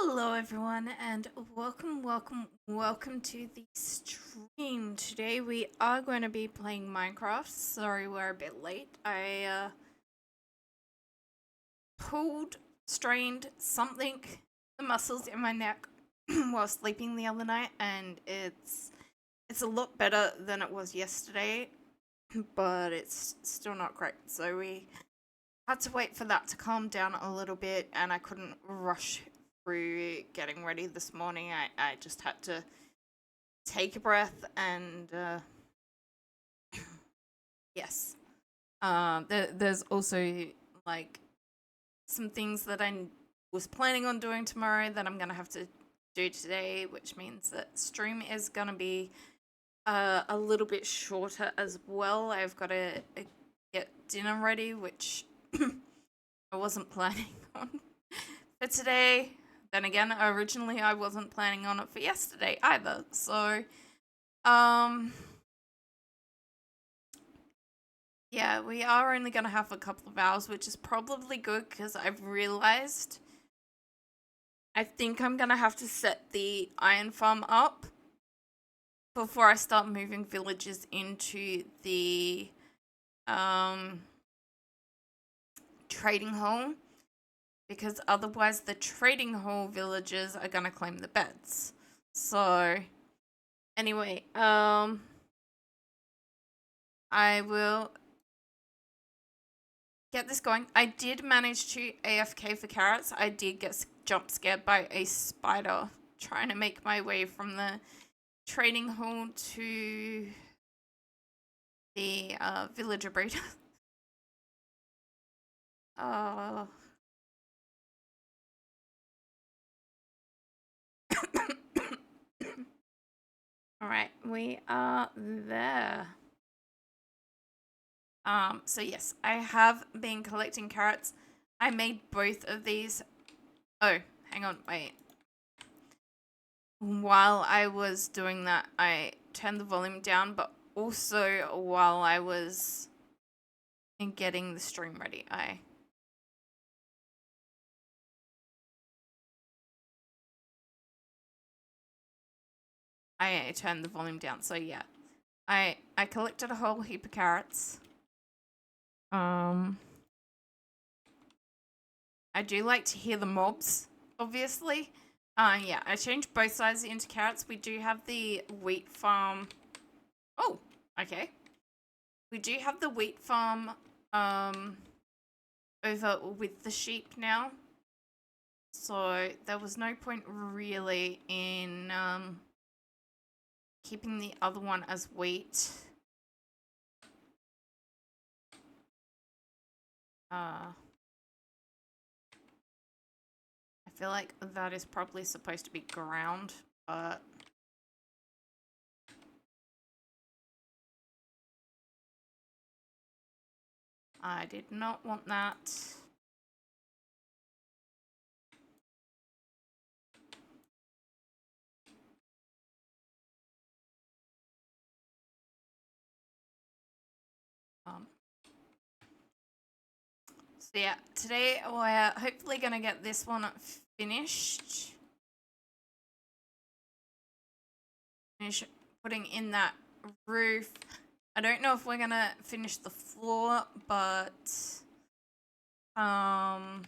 Hello everyone and welcome to the stream. Today we are going to be playing Minecraft. Sorry we're a bit late. I strained something, the muscles in my neck while sleeping the other night, and it's a lot better than it was yesterday, but it's still not great. So we had to wait for that to calm down a little bit, and I couldn't rush through getting ready this morning. I just had to take a breath and yes. There's also like some things that I was planning on doing tomorrow that I'm gonna have to do today, which means that stream is gonna be a little bit shorter as well. I've got to get dinner ready, which I wasn't planning on for today. Then again, originally I wasn't planning on it for yesterday either. So, yeah, we are only going to have a couple of hours, which is probably good because I've realized I think I'm going to have to set the iron farm up before I start moving villages into the trading hall, because otherwise the trading hall villagers are gonna claim the beds. So anyway, I will get this going. I did manage to AFK for carrots. I did get jump scared by a spider trying to make my way from the trading hall to the villager breeder. Oh. Alright, we are there. So yes, I have been collecting carrots. I made both of these. Oh, hang on, wait. While I was doing that, I turned the volume down, but also while I was getting the stream ready, I turned the volume down. So yeah, I collected a whole heap of carrots. I do like to hear the mobs, obviously. Yeah, I changed both sides into carrots. We do have the wheat farm. Oh, okay. We do have the wheat farm over with the sheep now. So there was no point really in keeping the other one as wheat. I feel like that is probably supposed to be ground, but I did not want that. So yeah, today we're hopefully gonna get this one finished. Finish putting in that roof. I don't know if we're gonna finish the floor, but I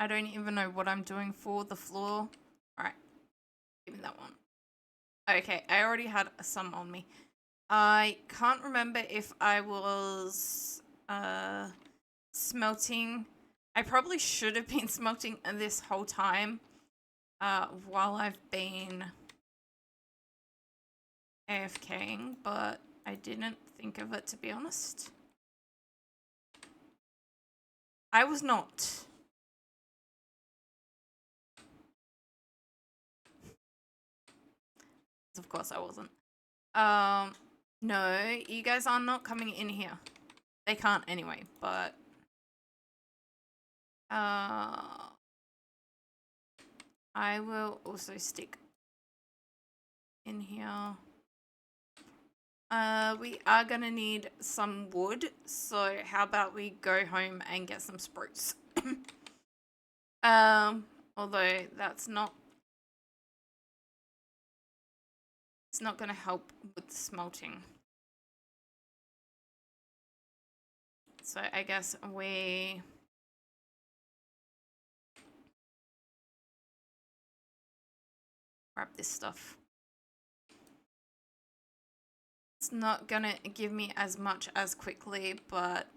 don't even know what I'm doing for the floor. Alright, give me that one. Okay, I already had some on me. I can't remember if I was smelting. I probably should have been smelting this whole time while I've been AFKing, but I didn't think of it, to be honest. I was not. Of course I wasn't. No, you guys are not coming in here. They can't anyway, but I will also stick in here. We are gonna need some wood, so how about we go home and get some spruce? Although that's not, it's not gonna help with smelting. So I guess we grab this stuff. It's not gonna give me as much as quickly, but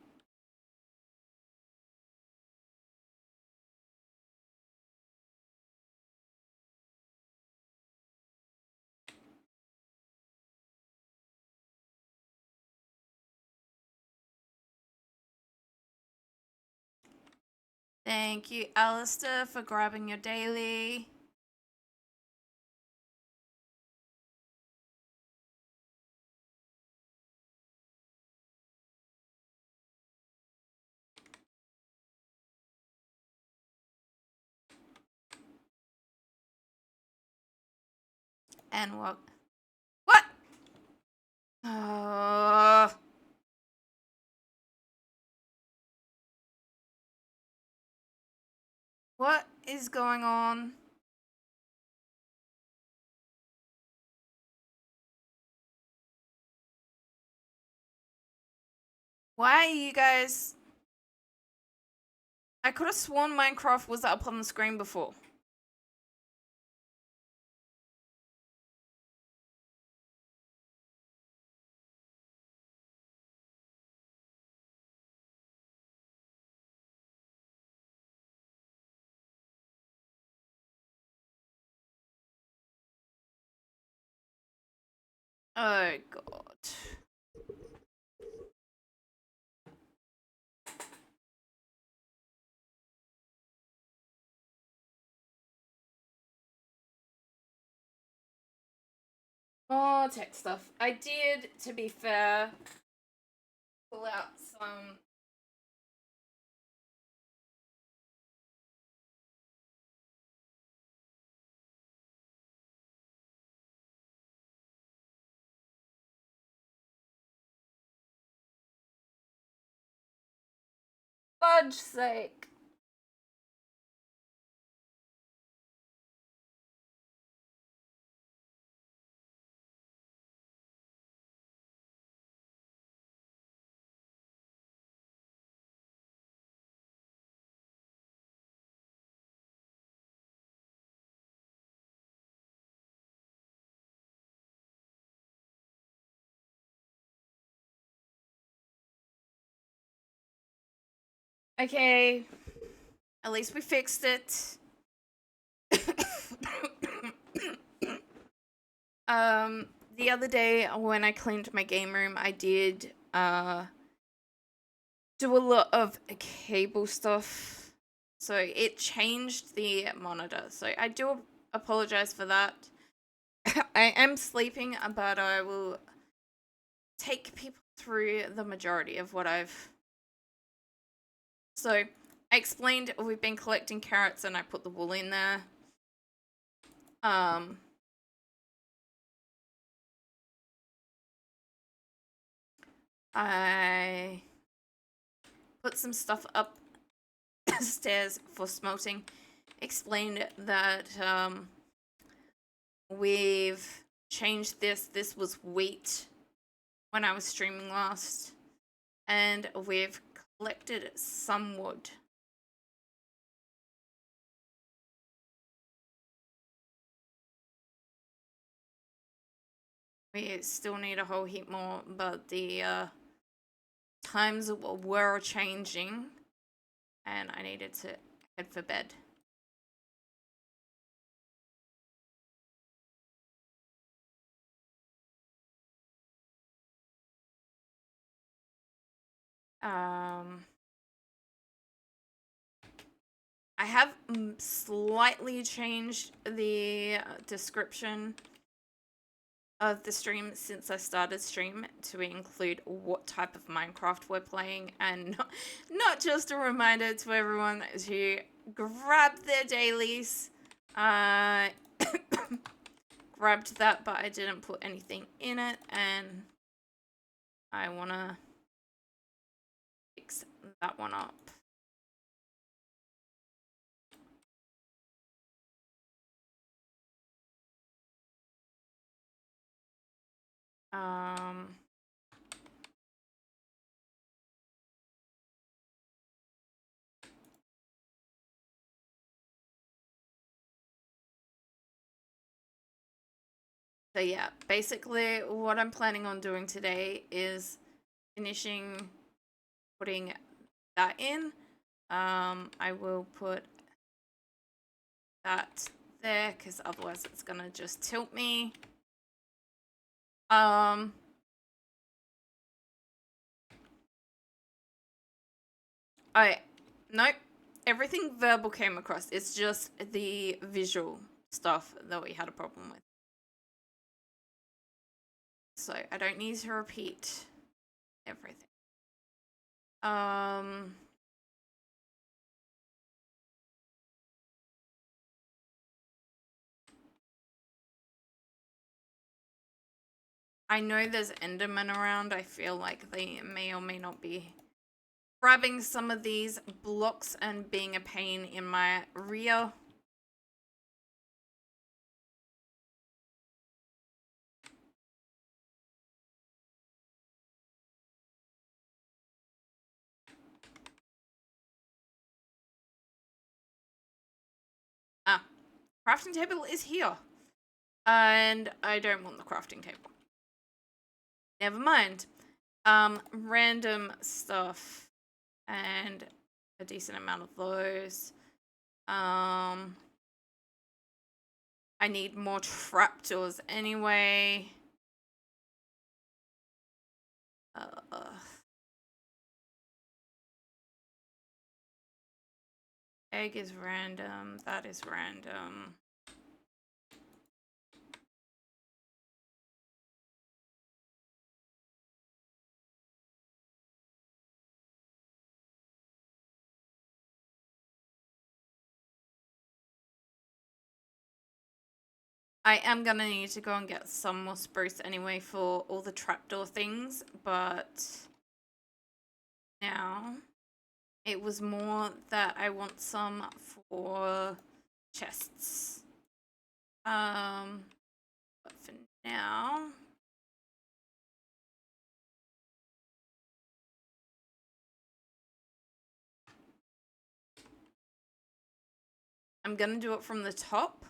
thank you, Alistair, for grabbing your daily. And what? What? What is going on? Why are you guys... I could have sworn Minecraft was up on the screen before. Oh, God. More tech stuff. I did, to be fair, pull out some... Fudge sake. Okay. At least we fixed it. The other day when I cleaned my game room, I did do a lot of cable stuff. So it changed the monitor. So I do apologize for that. I am sleeping, but I will take people through the majority of what I've... So I explained we've been collecting carrots and I put the wool in there. I put some stuff upstairs for smelting. Explained that we've changed this. This was wheat when I was streaming last. And we've collected some wood. We still need a whole heap more, but the times were changing and I needed to head for bed. I have slightly changed the description of the stream since I started stream to include what type of Minecraft we're playing, and not just a reminder to everyone to grab their dailies. Grabbed that, but I didn't put anything in it, and I want to fix that one up. So yeah, basically what I'm planning on doing today is finishing putting that in. I will put that there because otherwise it's gonna just tilt me. Nope. Everything verbal came across. It's just the visual stuff that we had a problem with. So I don't need to repeat everything. I know there's Endermen around. I feel like they may or may not be grabbing some of these blocks and being a pain in my rear. Crafting table is here. And I don't want the crafting table. Never mind. Random stuff. And a decent amount of those. I need more trapdoors anyway. Egg is random. That is random. I am gonna need to go and get some more spruce anyway for all the trapdoor things, but now it was more that I want some for chests. But for now, I'm gonna do it from the top.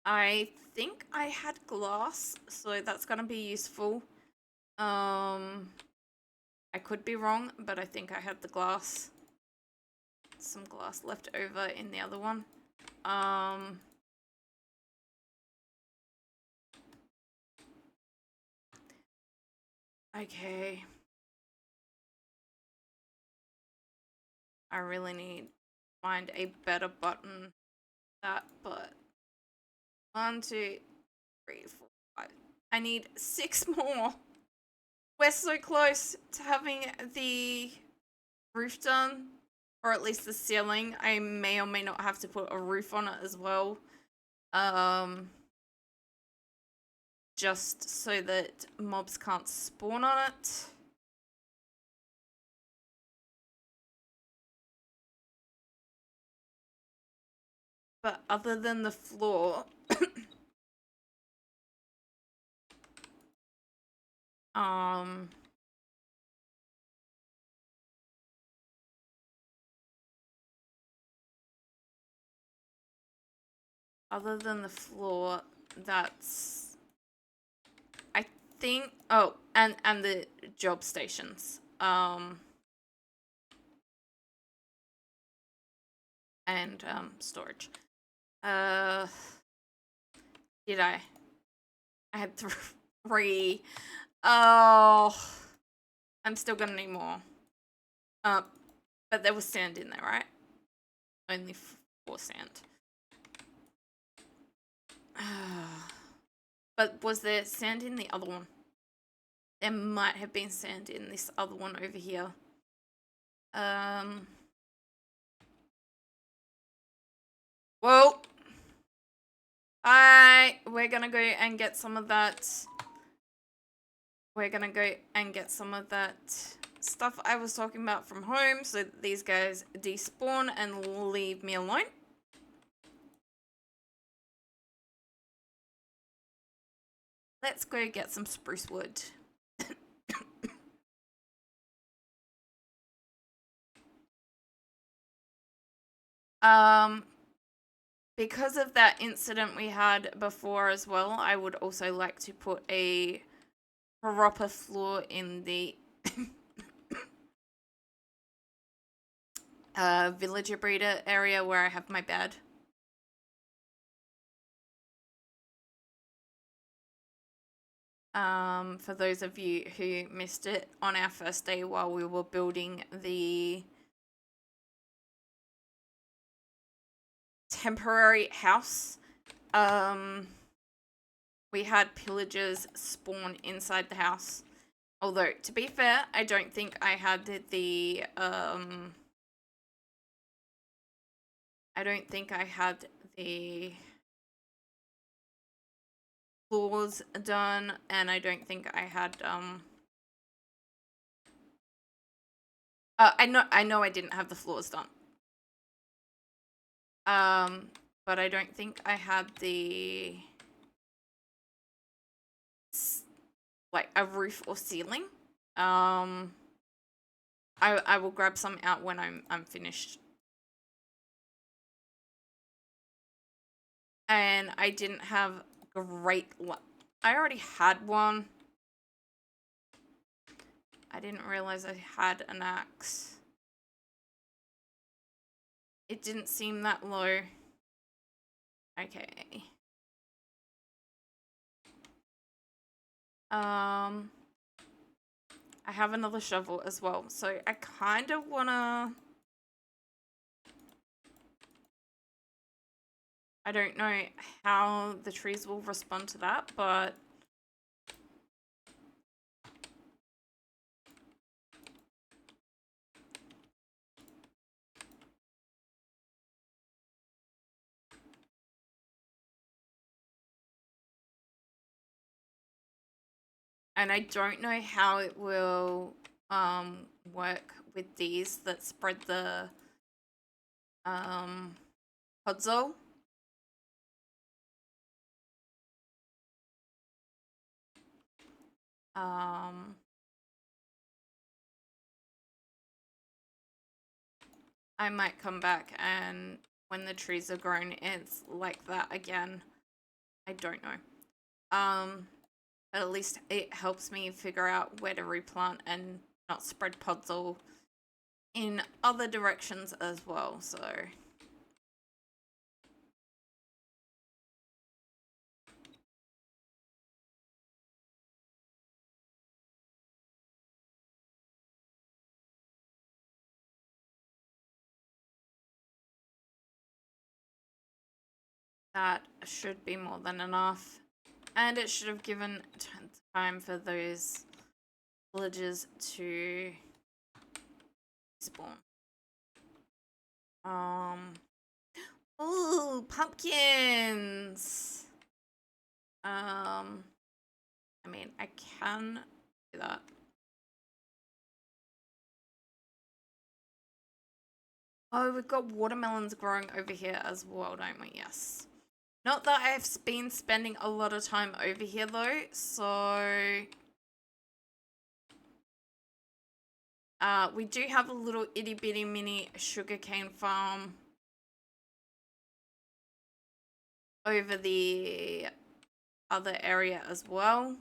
I think I had glass, so that's gonna be useful. I could be wrong, but I think I had the glass. Some glass left over in the other one. Okay. I really need to find a better button that, but 1, 2, 3, 4, 5. I need 6 more. We're so close to having the roof done, or at least the ceiling. I may or may not have to put a roof on it as well. Just so that mobs can't spawn on it. But other than the floor, other than the floor, that's, I think, oh, and the job stations. And storage. Did I? I had 3. Oh, I'm still gonna need more. But there was sand in there, right? Only 4 sand. But was there sand in the other one? There might have been sand in this other one over here. Whoa. We're gonna go and get some of that we're gonna go and get some of that stuff I was talking about from home so that these guys despawn and leave me alone. Let's go get some spruce wood. Because of that incident we had before as well, I would also like to put a proper floor in the villager breeder area where I have my bed. For those of you who missed it on our first day while we were building the temporary house, we had pillagers spawn inside the house. Although, to be fair, I don't think I had the floors done, and I don't think I had I know I didn't have the floors done. But I don't think I had the like a roof or ceiling. I will grab some out when I'm finished. And I didn't have great luck. I already had one. I didn't realize I had an axe. It didn't seem that low. Okay. I have another shovel as well, so I kind of wanna... I don't know how the trees will respond to that, but... And I don't know how it will work with these that spread the podzol. I might come back and when the trees are grown, it's like that again. I don't know. But at least it helps me figure out where to replant and not spread podzol in other directions as well, so... That should be more than enough. And it should have given time for those villagers to spawn. Ooh, pumpkins! I mean, I can do that. Oh, we've got watermelons growing over here as well, don't we? Yes. Not that I've been spending a lot of time over here though, so... we do have a little itty bitty mini sugarcane farm over the other area as well.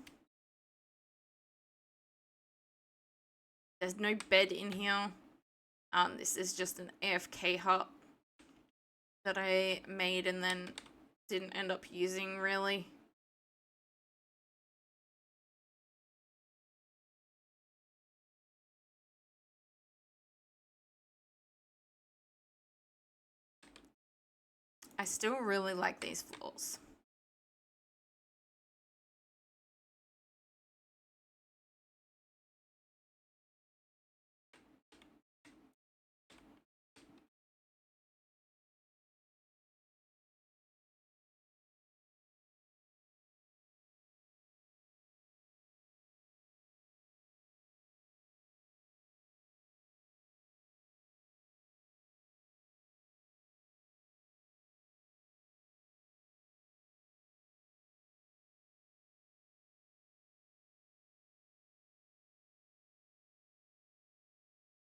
There's no bed in here. This is just an AFK hut that I made and then didn't end up using really. I still really like these floors.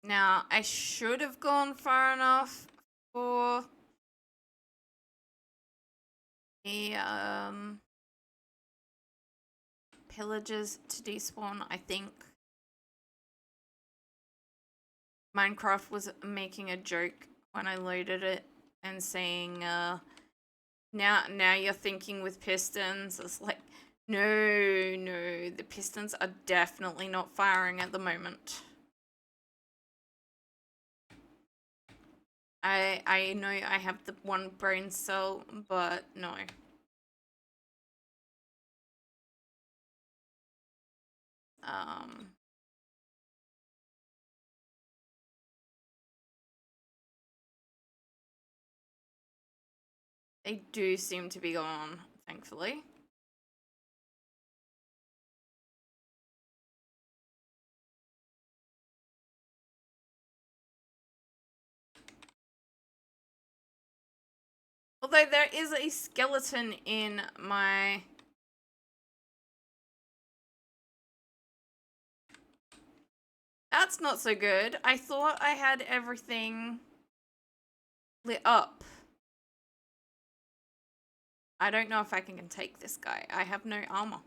Now, I should have gone far enough for the pillagers to despawn. I think Minecraft was making a joke when I loaded it and saying, now you're thinking with pistons. It's like, no, the pistons are definitely not firing at the moment. I know I have the one brain cell, but no. They do seem to be gone, thankfully. Although there is a skeleton in my... That's not so good. I thought I had everything lit up. I don't know if I can take this guy. I have no armor.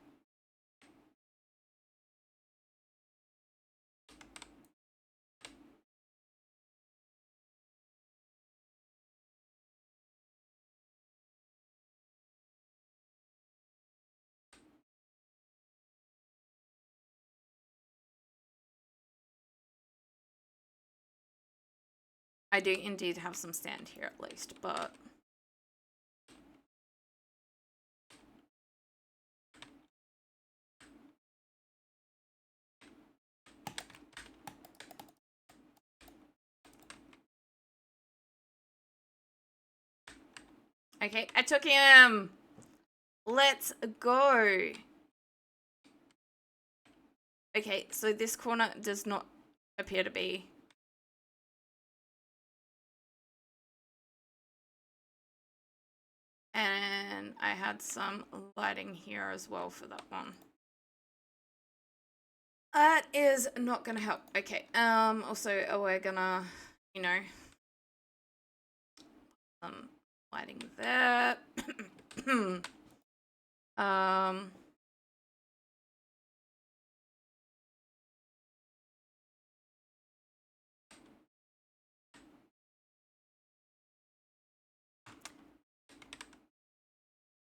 I do indeed have some stand here at least, but... Okay, I took him! Let's go! Okay, so this corner does not appear to be... And I had some lighting here as well for that one. That is not gonna help. Okay, also we're gonna, you know, lighting there.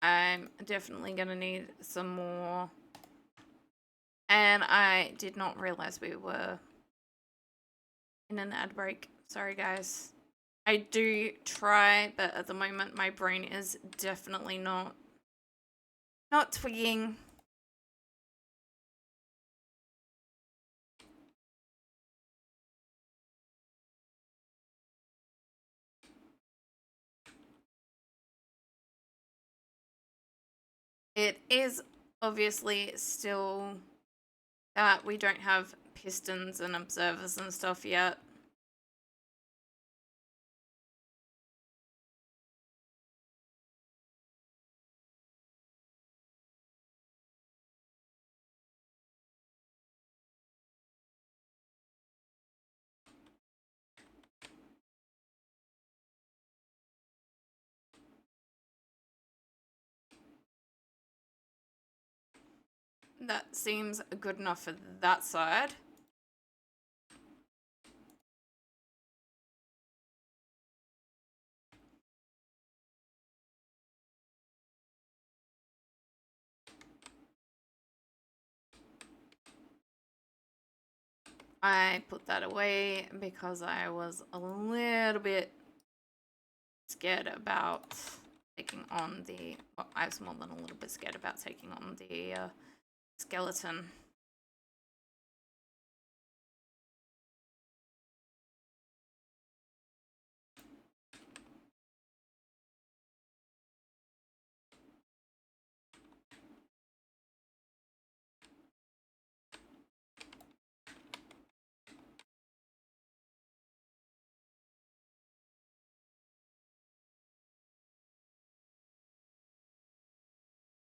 I'm definitely gonna need some more. And I did not realize we were in an ad break. Sorry, guys. I do try, but at the moment my brain is definitely not twigging. It is obviously still that we don't have pistons and observers and stuff yet. That seems good enough for that side. I put that away because I was a little bit scared about taking on the... Well, I was more than a little bit scared about taking on the skeleton.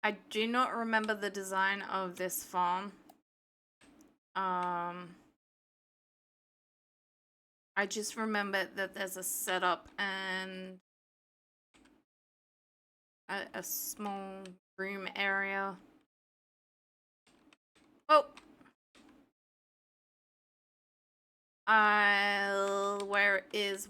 I do not remember the design of this farm. I just remember that there's a setup and a small room area. Oh! Where is?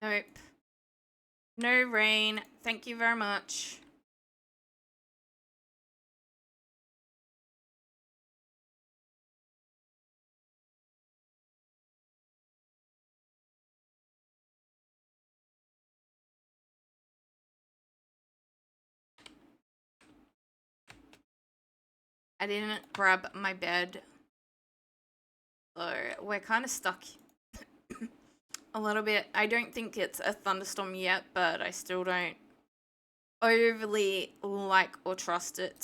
Nope. No rain. Thank you very much. I didn't grab my bed. So we're kind of stuck a little bit. I don't think it's a thunderstorm yet, but I still don't overly like or trust it.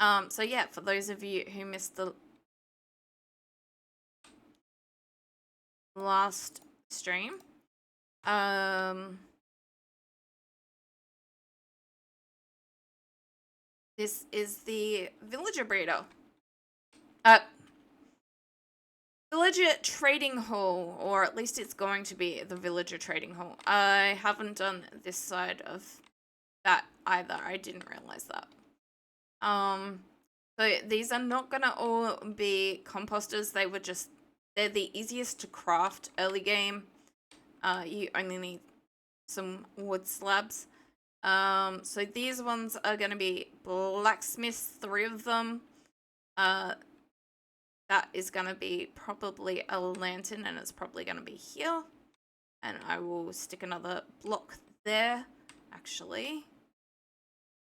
So yeah, for those of you who missed the last stream, this is the villager breeder. Villager trading hall, or at least it's going to be the villager trading hall. I haven't done this side of that either. I didn't realize that. So these are not gonna all be composters. They're the easiest to craft early game. You only need some wood slabs. So these ones are gonna be blacksmiths, 3 of them. That is gonna be probably a lantern, and it's probably gonna be here. And I will stick another block there, actually.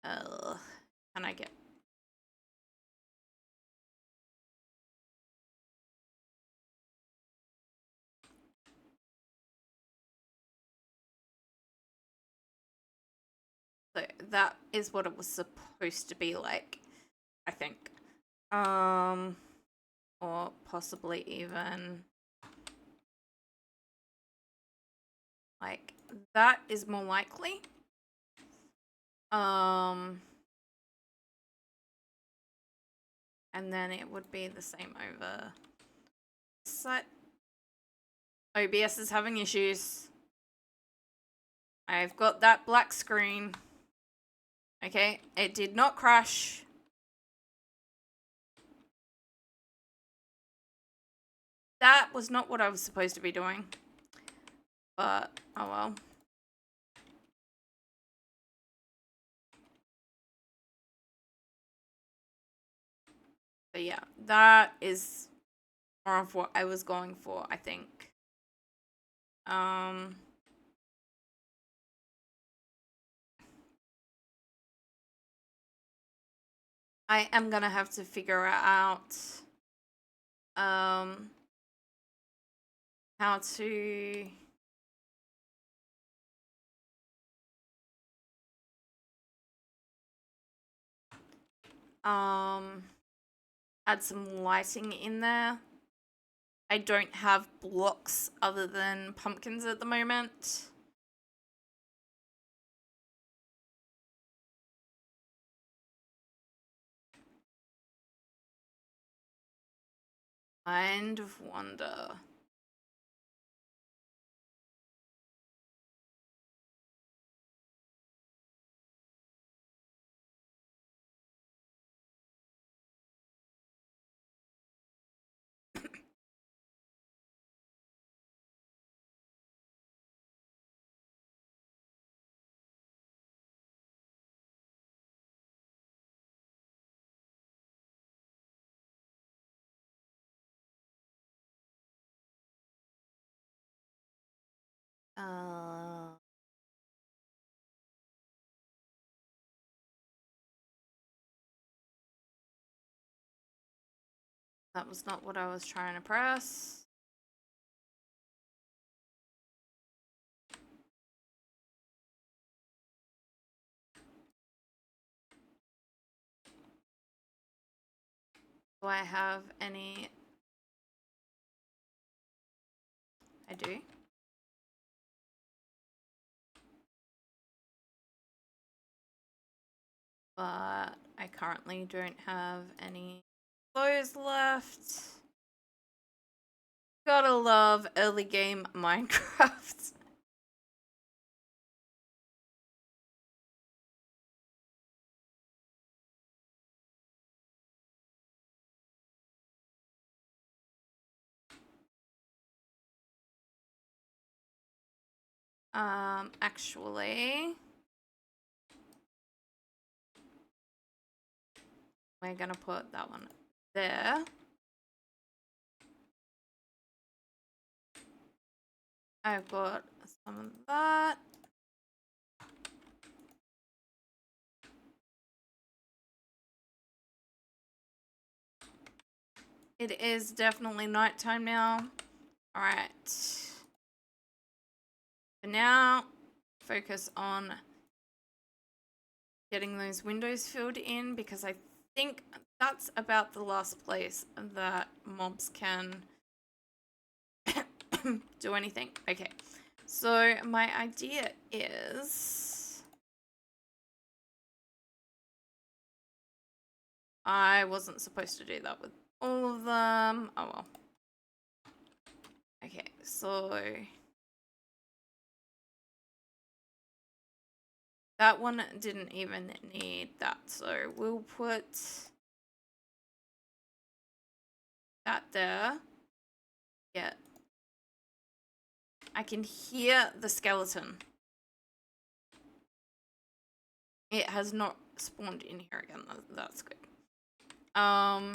Can I get... So that is what it was supposed to be like, I think. Or possibly even... like, that is more likely. And then it would be the same over this side. OBS is having issues. I've got that black screen. Okay, it did not crash. That was not what I was supposed to be doing. But, oh well. But yeah, that is more of what I was going for, I think. I am gonna have to figure out how to add some lighting in there. I don't have blocks other than pumpkins at the moment. Kind of wonder. That was not what I was trying to press. Do I have any? I do. but I currently don't have any clothes left. Gotta love early game Minecraft. Actually, we're gonna put that one there. I've got some of that. It is definitely nighttime now. All right. For now, focus on getting those windows filled in because I think that's about the last place that mobs can do anything. Okay, so my idea is I wasn't supposed to do that with all of them. Oh well. Okay, so that one didn't even need that, so we'll put that there. Yeah. I can hear the skeleton. It has not spawned in here again. That's good. Now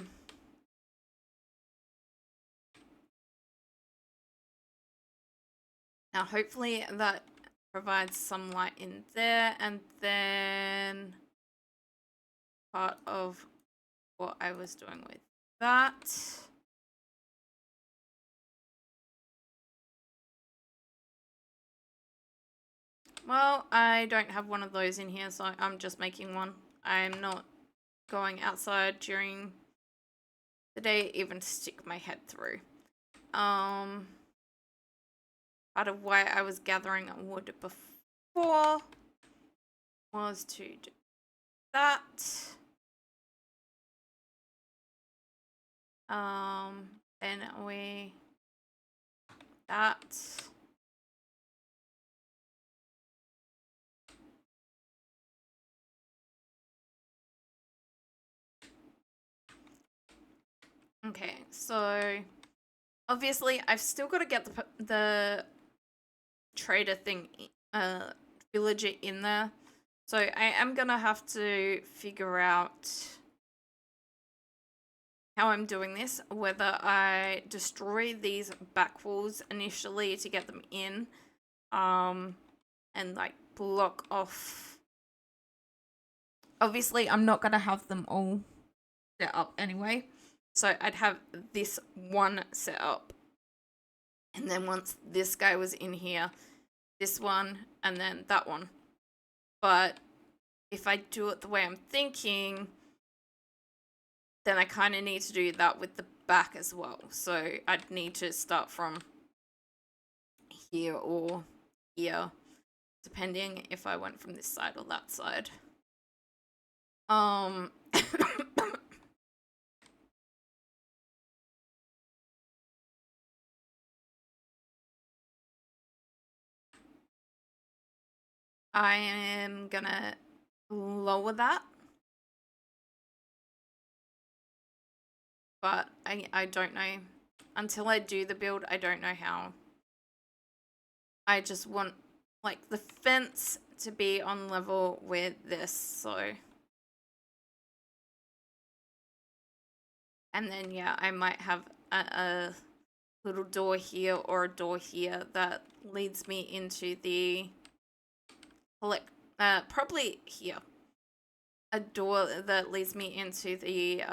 hopefully that provides some light in there, and then part of what I was doing with that. Well, I don't have one of those in here, so I'm just making one. I'm not going outside during the day even to stick my head through. Part of why I was gathering wood before was to do that. Then we that. Okay, so obviously I've still got to get the trader thing, villager in there. So I am gonna have to figure out how I'm doing this, whether I destroy these back walls initially to get them in, and like block off. Obviously, I'm not gonna have them all set up anyway, so I'd have this one set up, and then once this guy was in here, this one, and then that one. But if I do it the way I'm thinking, then I kind of need to do that with the back as well. So I'd need to start from here or here, depending if I went from this side or that side. I am gonna lower that, but I don't know. Until I do the build, I don't know how. I just want like the fence to be on level with this, so. And then yeah, I might have a little door here or a door here that leads me into the probably here. A door that leads me into the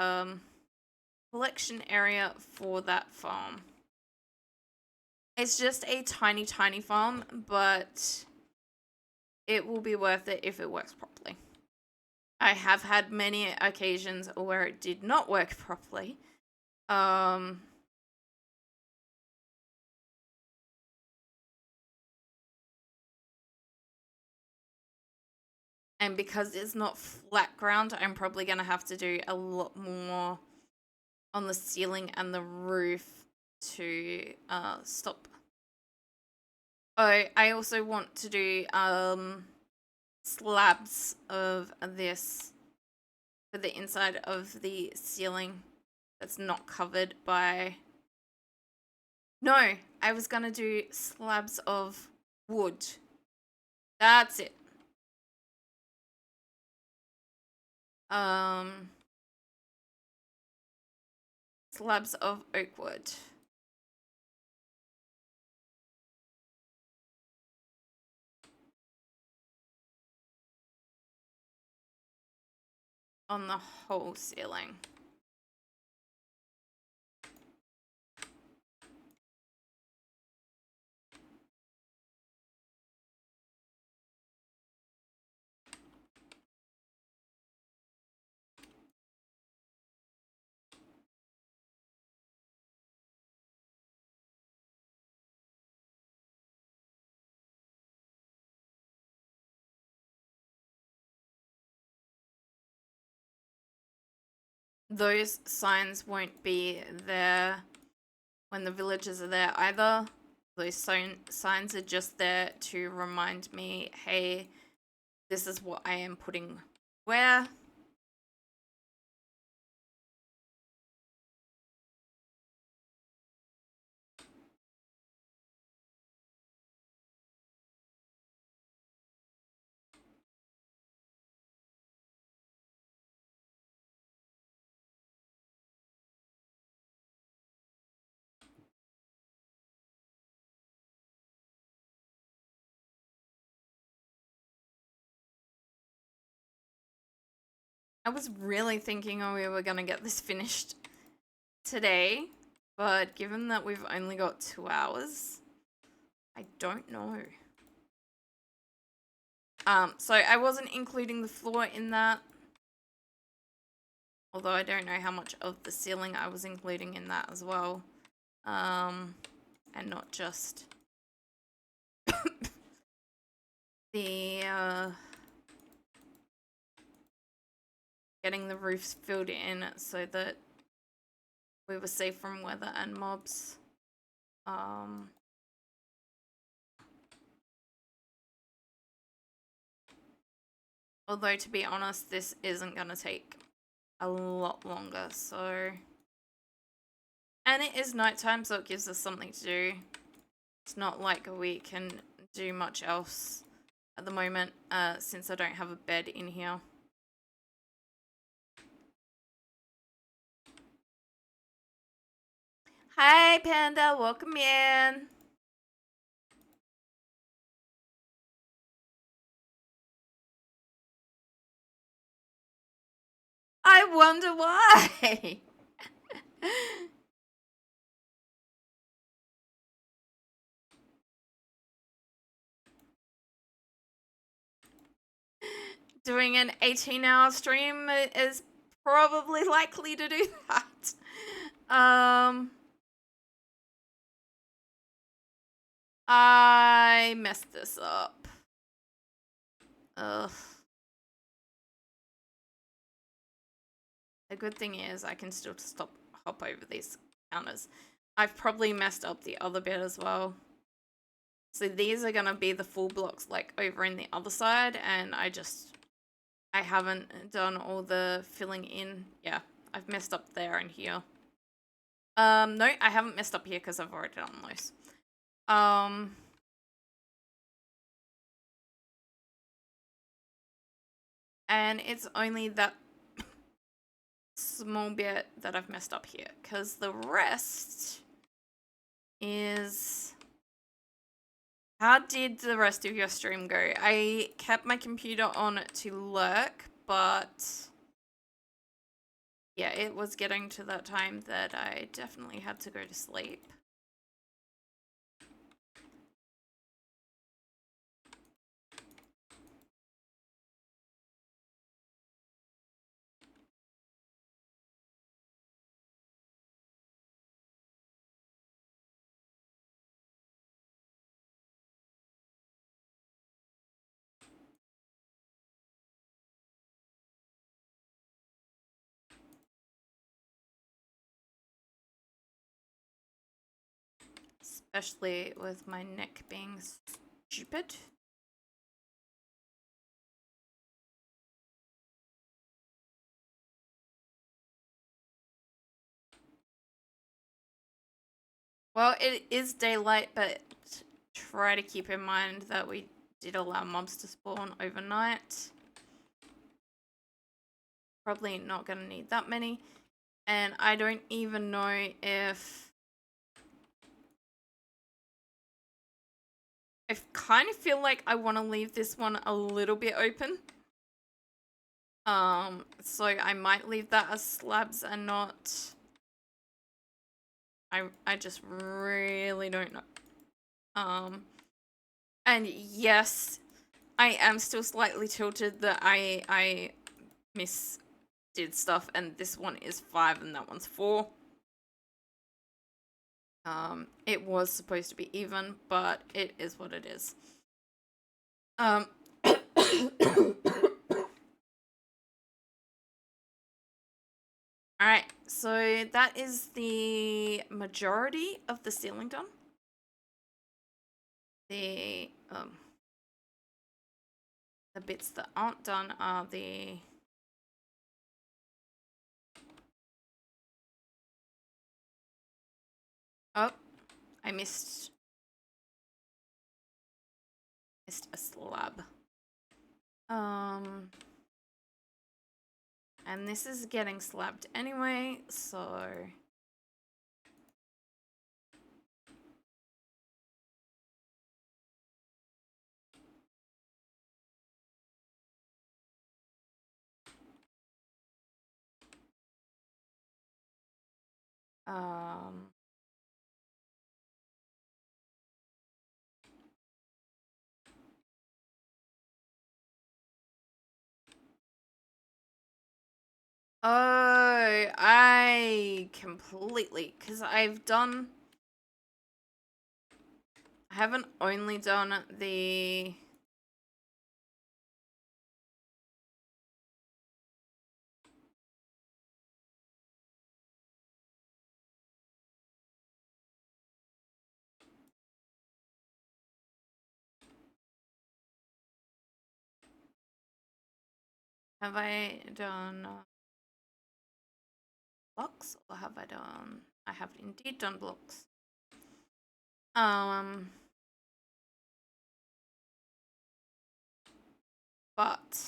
collection area for that farm. It's just a tiny, tiny farm, but it will be worth it if it works properly. I have had many occasions where it did not work properly. And because it's not flat ground, I'm probably going to have to do a lot more on the ceiling and the roof to stop. Oh, I also want to do slabs of this for the inside of the ceiling that's not covered by... No, I was going to do slabs of wood. That's it. Slabs of oak wood. On the whole ceiling. Those signs won't be there when the villagers are there either. Those signs are just there to remind me, hey, this is what I am putting where. I was really thinking we were going to get this finished today, but given that we've only got 2 hours, I don't know. So I wasn't including the floor in that, although I don't know how much of the ceiling I was including in that as well. And not just the getting the roofs filled in so that we were safe from weather and mobs. Although, to be honest, this isn't going to take a lot longer, so... And it is nighttime, so it gives us something to do. It's not like we can do much else at the moment, since I don't have a bed in here. Hi, Panda. Welcome in. I wonder why. Doing an 18-hour stream is probably likely to do that. I messed this up. Ugh. The good thing is I can still hop over these counters. I've probably messed up the other bit as well. So these are gonna be the full blocks like over in the other side, and I haven't done all the filling in. Yeah, I've messed up there and here. No, I haven't messed up here because I've already done those. And it's only that small bit that I've messed up here, because the rest is... How did the rest of your stream go? I kept my computer on to lurk, but yeah, it was getting to that time that I definitely had to go to sleep. especially with my neck being stupid. Well, it is daylight, but try to keep in mind that we did allow mobs to spawn overnight. Probably not going to need that many. And I don't even know if... I kind of feel like I want to leave this one a little bit open. So I might leave that as slabs and not... I just really don't know. And yes, I am still slightly tilted that I did stuff, and this one is 5 and that one's 4. It was supposed to be even, but it is what it is. Alright, so that is the majority of the ceiling done. The bits that aren't done are the... Oh, I missed a slab. And this is getting slabbed anyway, so... Oh, I completely... Because I haven't only done the... Have I done blocks, or have I done... I have indeed done blocks. But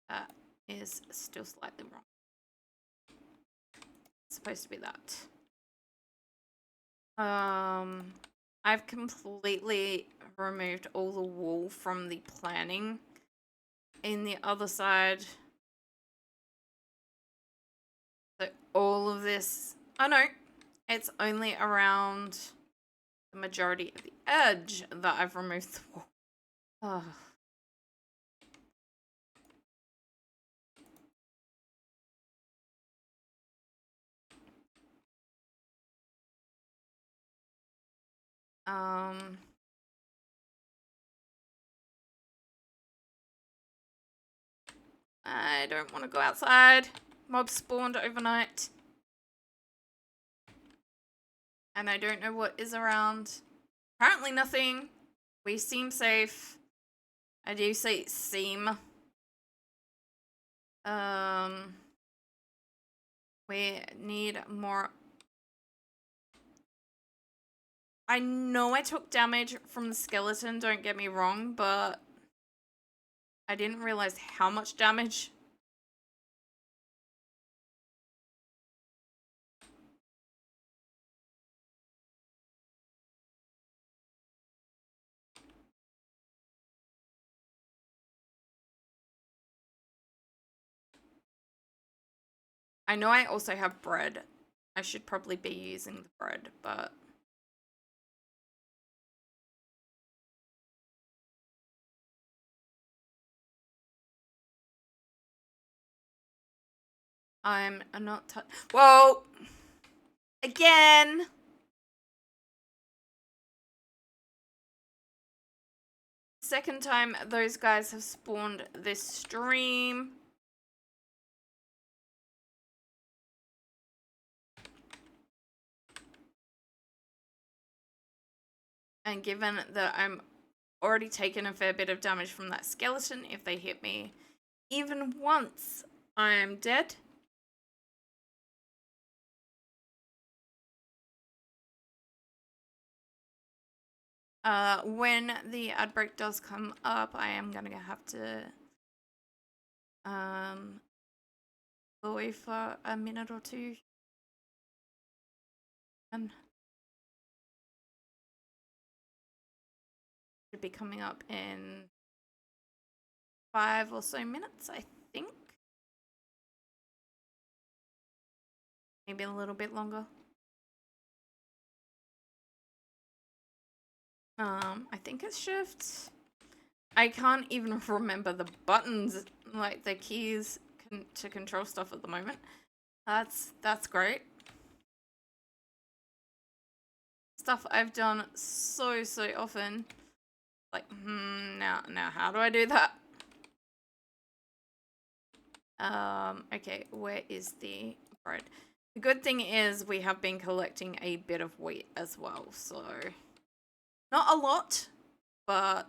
that is still slightly wrong. It's supposed to be that. I've completely removed all the wool from the planning in the other side. So all of this... Oh no, it's only around the majority of the edge that I've removed the wool. Oh. I don't want to go outside. Mobs spawned overnight. And I don't know what is around. Apparently nothing. We seem safe. I do say seem. We need more. I know I took damage from the skeleton, don't get me wrong, but I didn't realize how much damage. I know I also have bread. I should probably be using the bread, but... I'm not... Whoa! Again! Second time those guys have spawned this stream. And given that I'm already taken a fair bit of damage from that skeleton, if they hit me even once, I am dead. When the ad break does come up, I am gonna have to go away for a minute or two. And should be coming up in 5 or so minutes, I think. Maybe a little bit longer. I think it's shift. I can't even remember the buttons, like the keys to control stuff at the moment. That's great. Stuff I've done so often. Like, now how do I do that? Okay, where is the bread? The good thing is we have been collecting a bit of wheat as well, so not a lot, but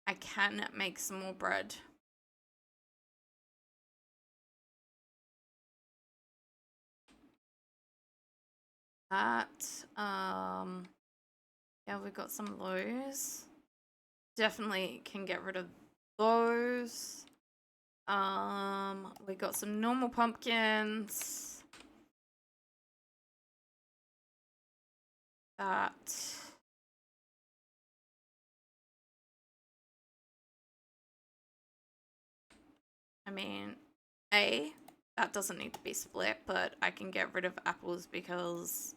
I can make some more bread. That, yeah, we got some of those. Definitely can get rid of those. We got some normal pumpkins. That. I mean, that doesn't need to be split, but I can get rid of apples because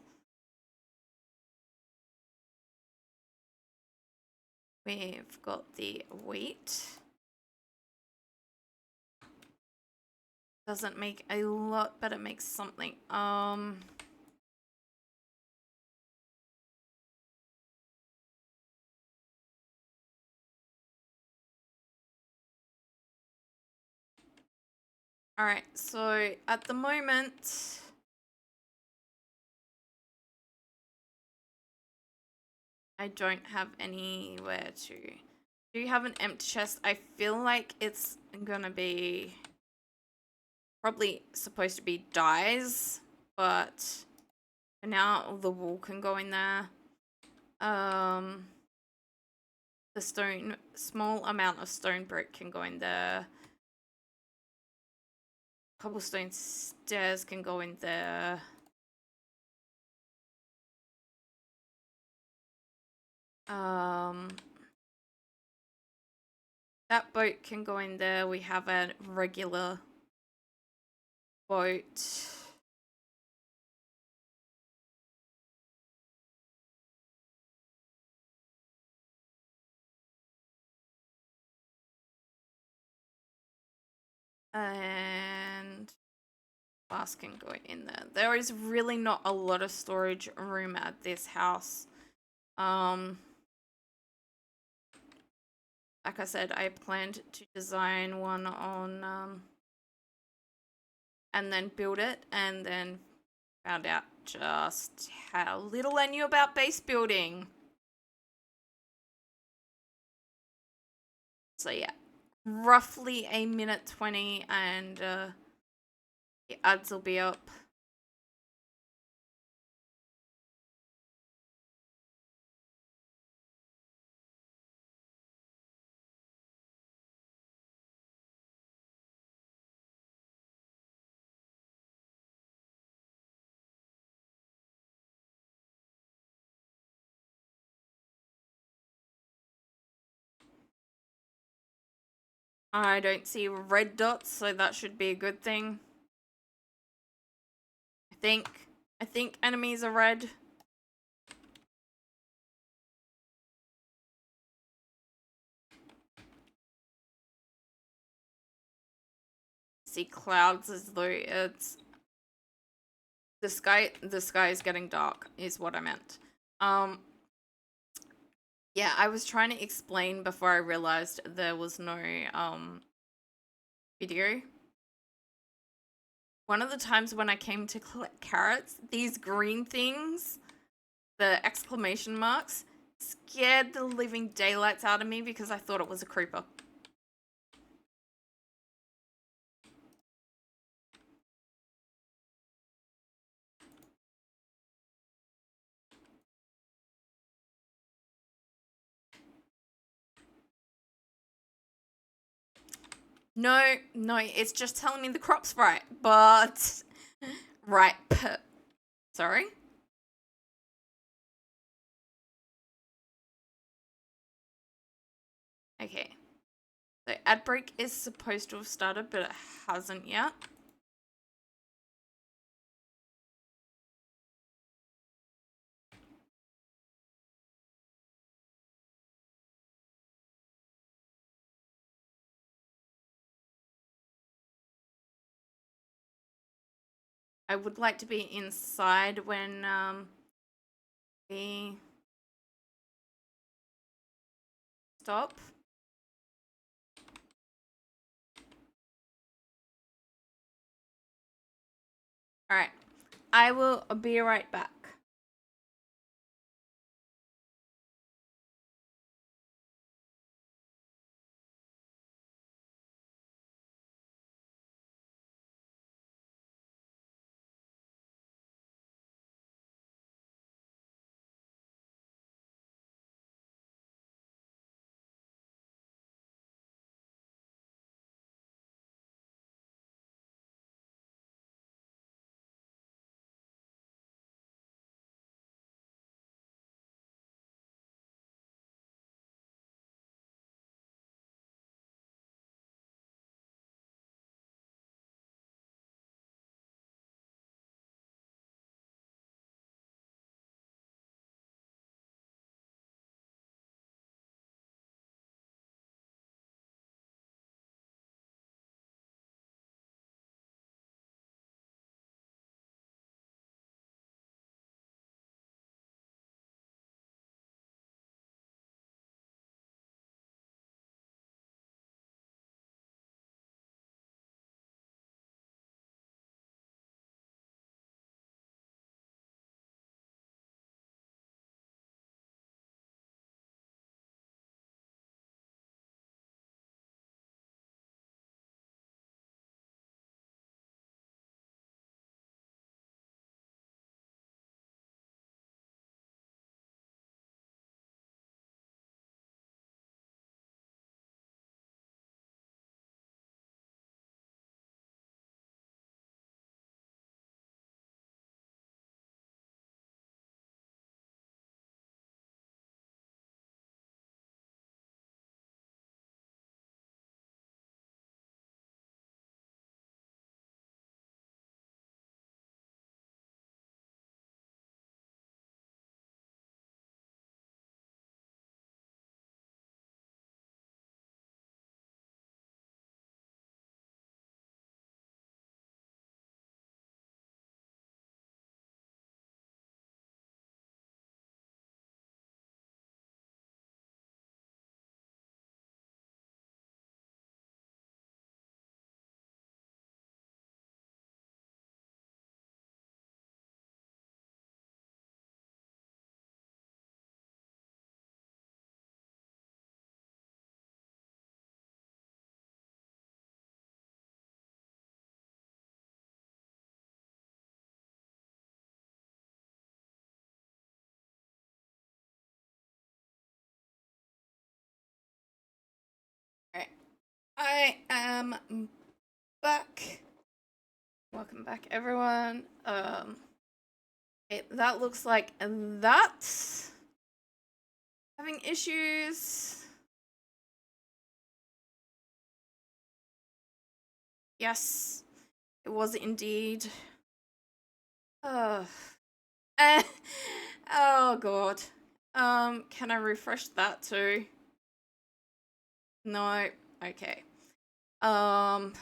we've got the wheat. Doesn't make a lot, but it makes something. Alright, so at the moment, I don't have anywhere to. Do you have an empty chest? I feel like it's gonna be probably supposed to be dyes, but for now the wool can go in there. The stone, small amount of stone brick can go in there. Cobblestone stairs can go in there. That boat can go in there. We have a regular boat. And glass can go in there. There is really not a lot of storage room at this house. Like I said, I planned to design one on and then build it, and then found out just how little I knew about base building. So yeah, roughly a minute 20, and the ads will be up. I don't see red dots, so that should be a good thing. I think enemies are red. See clouds as though it's the sky is getting dark is what I meant. Yeah, I was trying to explain before I realized there was no video. One of the times when I came to collect carrots, these green things the exclamation marks scared the living daylights out of me because I thought it was a creeper. No, it's just telling me the crop's right, but right. Sorry. Okay. So ad break is supposed to have started, but it hasn't yet. I would like to be inside when we stop. All right. I will be right back. All right. I am back. Welcome back, everyone. That looks like that's having issues. Yes, it was indeed. Oh, oh god. Can I refresh that too? No. Okay. Um.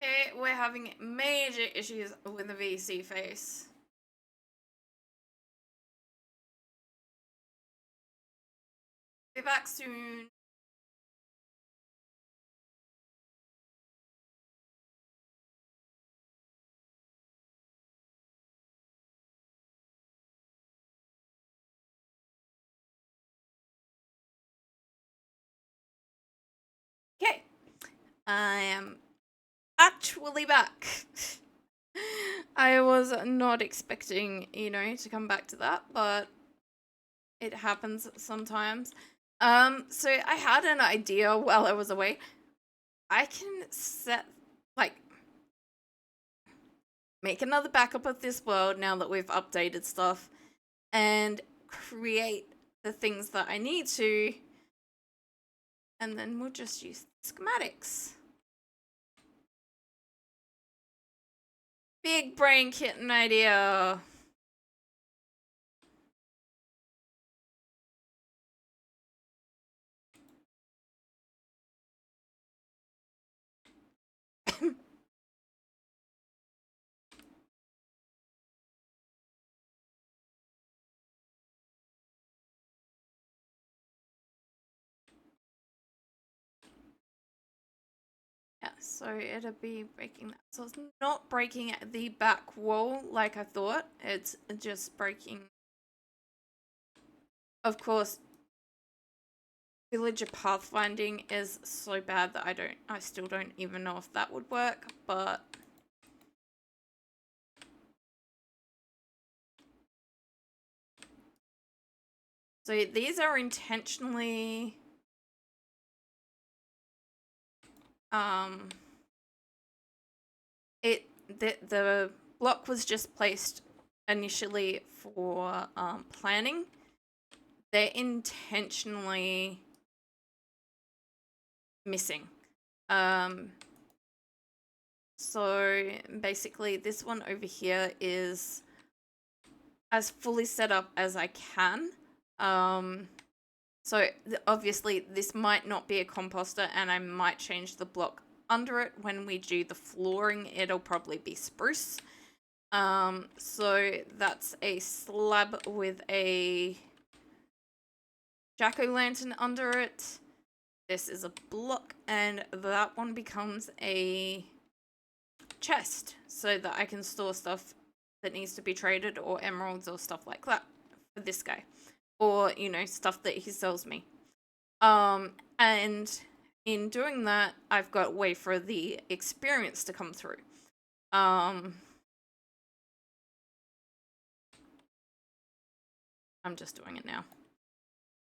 Okay, we're having major issues with the VC face. Be back soon. Okay. I am actually back. I was not expecting, to come back to that, but it happens sometimes. So I had an idea while I was away. I can make another backup of this world now that we've updated stuff and create the things that I need to, and then we'll just use schematics. Big brain kitten idea. Yeah, so it'll be breaking that. So it's not breaking the back wall like I thought. It's just breaking. Of course, villager pathfinding is so bad that I still don't even know if that would work, but so these are intentionally the block was just placed initially for planning. They're intentionally missing. So basically this one over here is as fully set up as I can. So obviously this might not be a composter, and I might change the block under it. When we do the flooring, it'll probably be spruce. So that's a slab with a jack-o'-lantern under it. This is a block, and that one becomes a chest so that I can store stuff that needs to be traded, or emeralds or stuff like that for this guy, or stuff that he sells me. And in doing that, I've got a way for the experience to come through. I'm just doing it now.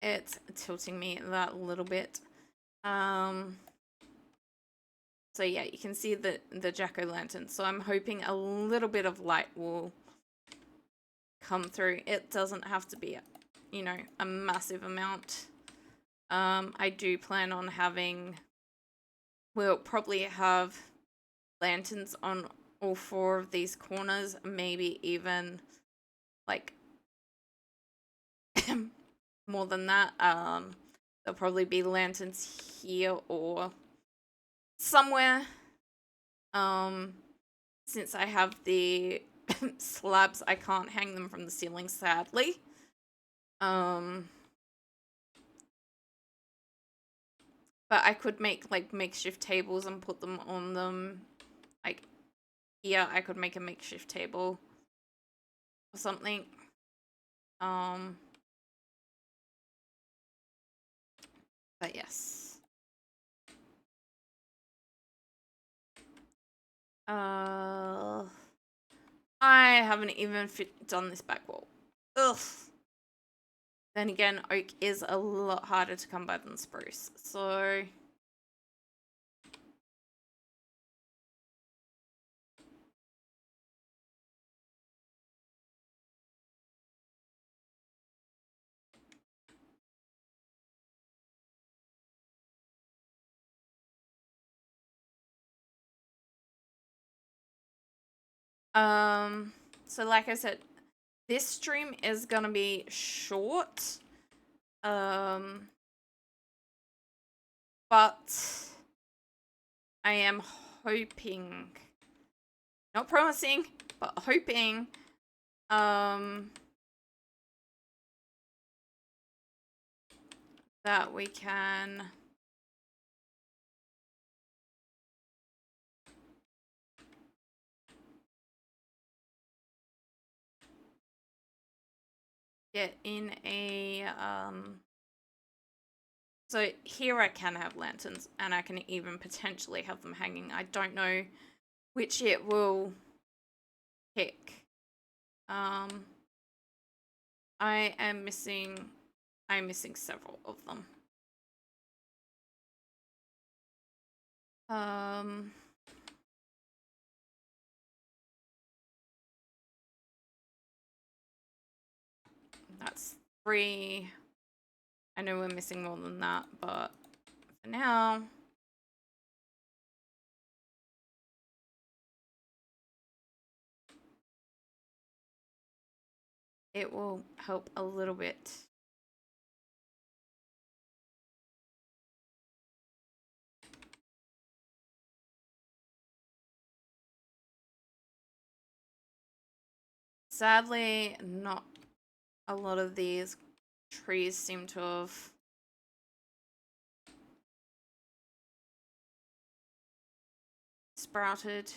It's tilting me that little bit. So yeah, you can see the jack-o'-lantern. So I'm hoping a little bit of light will come through. It doesn't have to be, a massive amount. I do plan on having, we'll probably have lanterns on all 4 of these corners, maybe even like more than that. There'll probably be lanterns here or somewhere. Since I have the slabs, I can't hang them from the ceiling, sadly. But I could make like makeshift tables and put them on them. Like here, I could make a makeshift table or something. But yes. I haven't even done this back wall. Ugh. Then again, oak is a lot harder to come by than spruce, so so like I said, this stream is gonna be short. But I am hoping, not promising, but hoping, that we can get in a so here I can have lanterns, and I can even potentially have them hanging. I don't know which it will pick. I'm missing several of them. That's 3. I know we're missing more than that, but for now, it will help a little bit. Sadly, not a lot of these trees seem to have sprouted.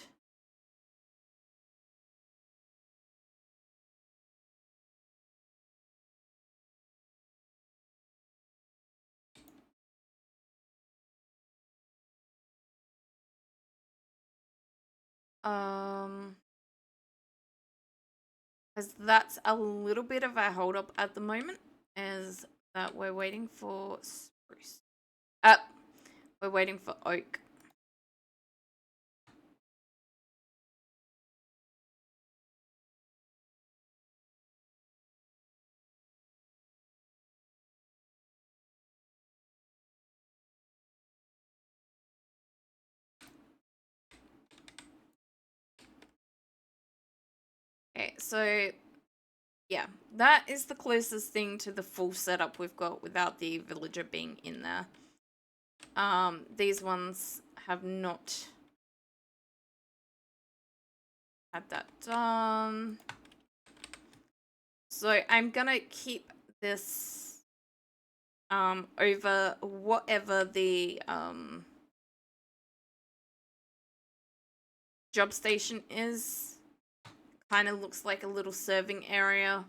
Because that's a little bit of a hold up at the moment, is that we're waiting for spruce. We're waiting for oak. Okay, so yeah, that is the closest thing to the full setup we've got without the villager being in there. These ones have not had that done. So I'm gonna keep this over whatever the job station is. Kind of looks like a little serving area.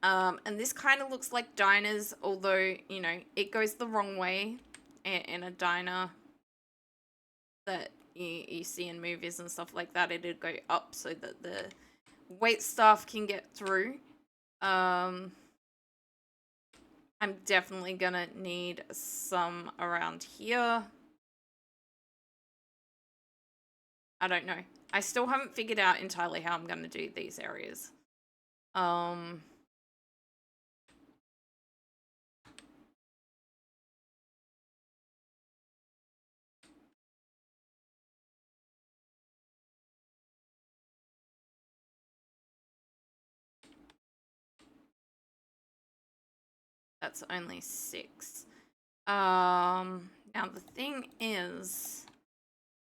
And this kind of looks like diners, although, you know, it goes the wrong way in a diner that you see in movies and stuff like that. It'd go up so that the wait staff can get through. I'm definitely gonna need some around here. I don't know. I still haven't figured out entirely how I'm gonna do these areas. That's only 6. Now the thing is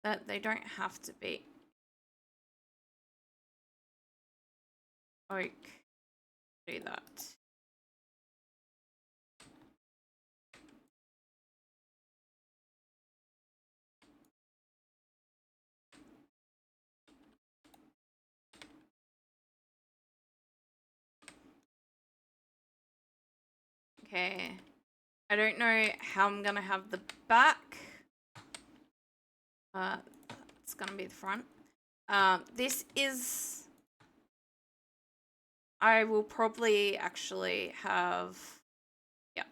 that they don't have to be oak. Do that. Okay. I don't know how I'm gonna have the back. It's gonna be the front. This is... I will probably actually have... Yeah.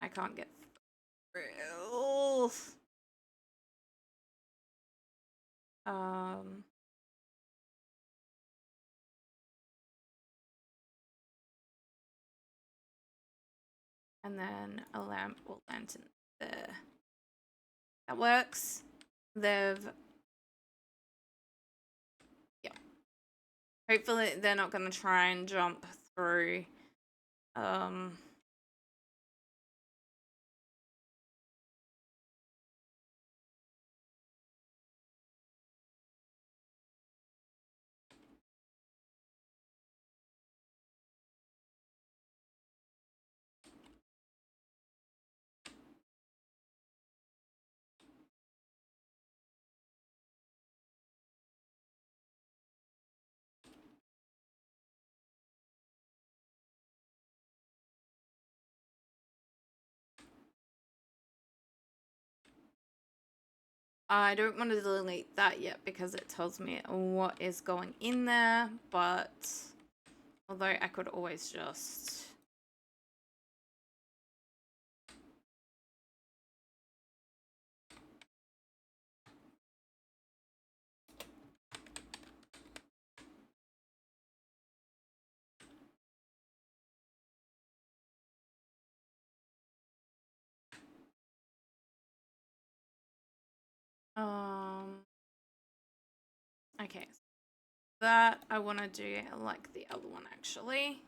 I can't get through. Um, and then a lamp or lantern there. That works. They've... Yeah. Hopefully they're not going to try and jump through. I don't want to delete that yet because it tells me what is going in there, but although I could always just... Okay, that I want to do like the other one actually.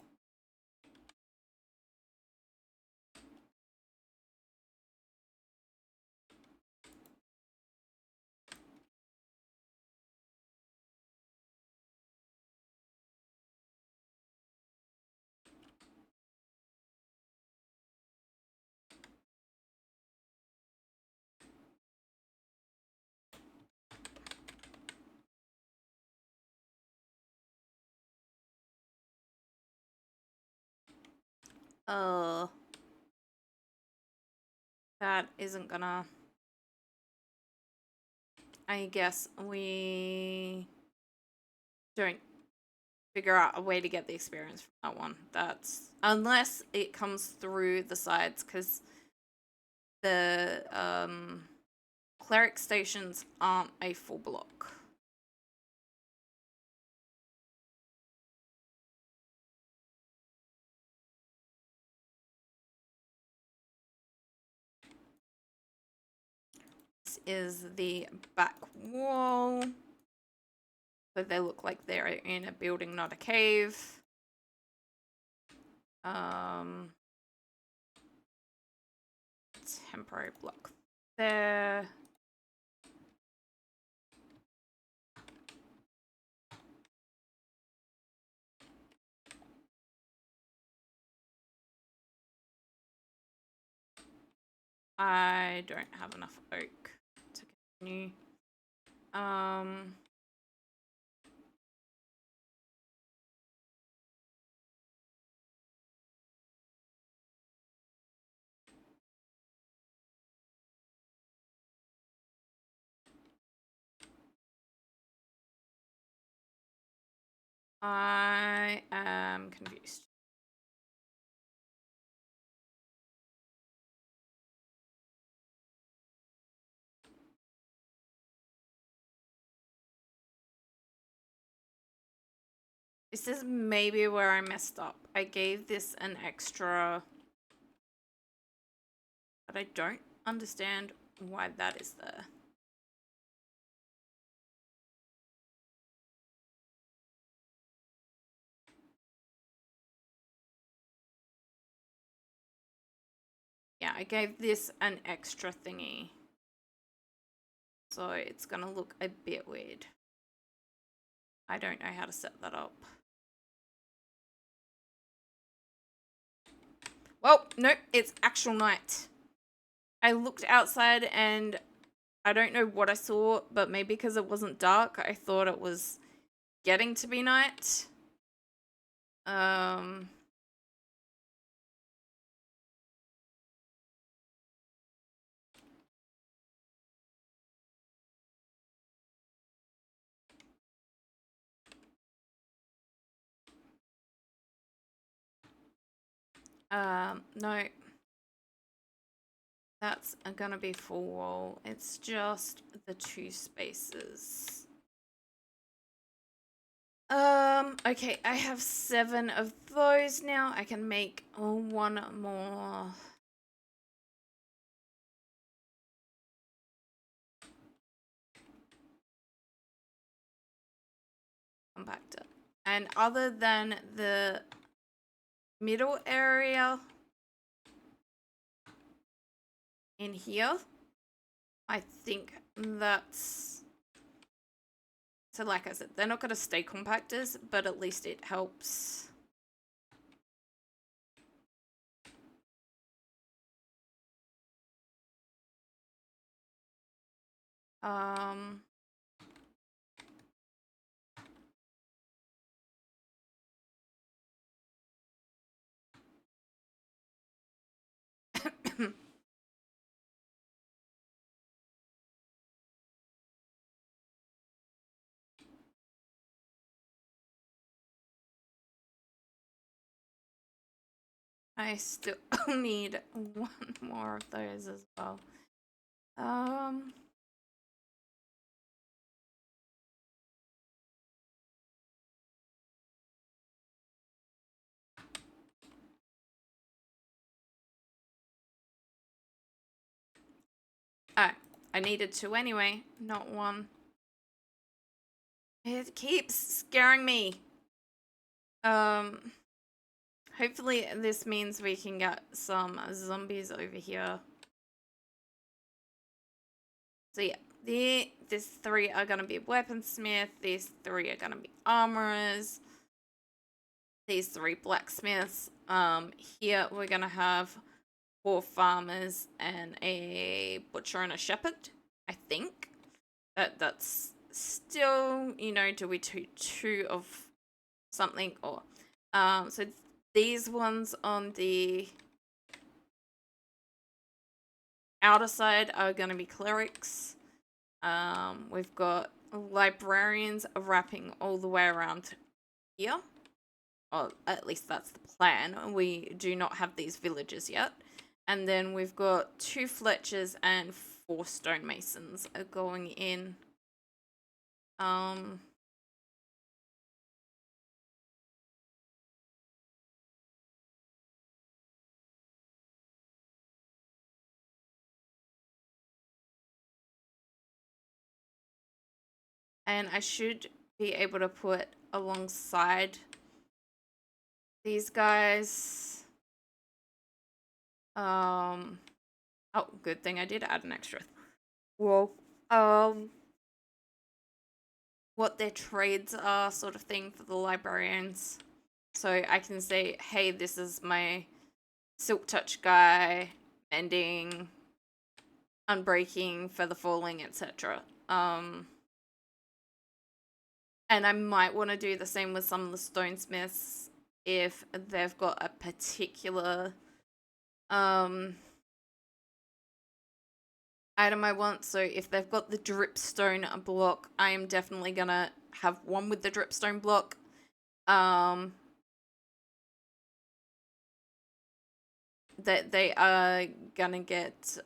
That isn't gonna... I guess we don't figure out a way to get the experience from that one. That's... Unless it comes through the sides, because the cleric stations aren't a full block. This is the back wall. So they look like they're in a building, not a cave. Temporary block there. I don't have enough oak to continue. I am confused. This is maybe where I messed up. I gave this an extra, but I don't understand why that is there. Yeah, I gave this an extra thingy. So it's gonna look a bit weird. I don't know how to set that up. Well, nope, it's actual night. I looked outside and I don't know what I saw, but maybe because it wasn't dark, I thought it was getting to be night. No. That's gonna be full wall. It's just the two spaces. Okay, I have 7 of those now. I can make 1 more. Compactor. And other than the middle area in here, I think that's... So like I said, they're not going to stay compactors, but at least it helps. I still need 1 more of those as well. Oh, I needed 2 anyway, not 1. It keeps scaring me. Hopefully this means we can get some zombies over here. So yeah, these 3 are gonna be weaponsmith, these 3 are gonna be armorers, these 3 blacksmiths. Here we're gonna have 4 farmers and a butcher and a shepherd, I think. That's still, you know, do we do 2 of something? Or so these ones on the outer side are going to be clerics. We've got librarians wrapping all the way around here. Or at least that's the plan. We do not have these villagers yet. And then we've got 2 fletchers and 4 stonemasons are going in. And I should be able to put alongside these guys. Oh, good thing I did add an extra. Well, what their trades are, sort of thing, for the librarians. So I can say, hey, this is my silk touch guy, mending, unbreaking, feather falling, etc. And I might want to do the same with some of the stonesmiths if they've got a particular item I want. So if they've got the dripstone block, I am definitely gonna have one with the dripstone block. That they are gonna get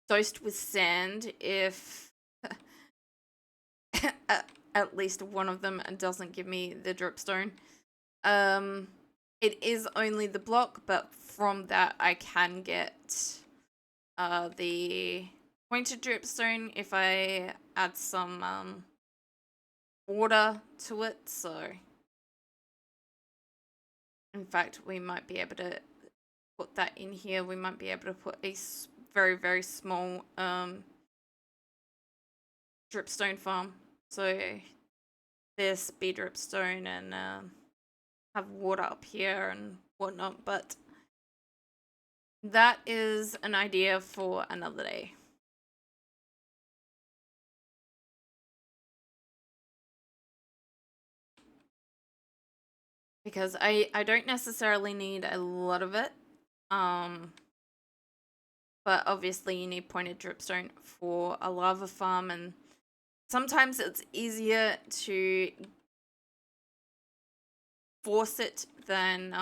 dosed with sand if at least one of them doesn't give me the dripstone. It is only the block, but from that I can get the pointed dripstone if I add some water to it. So in fact, we might be able to put that in here. We might be able to put a very, very small dripstone farm. So this be dripstone and have water up here and whatnot. But that is an idea for another day. Because I don't necessarily need a lot of it. But obviously you need pointed dripstone for a lava farm, and sometimes it's easier to force it than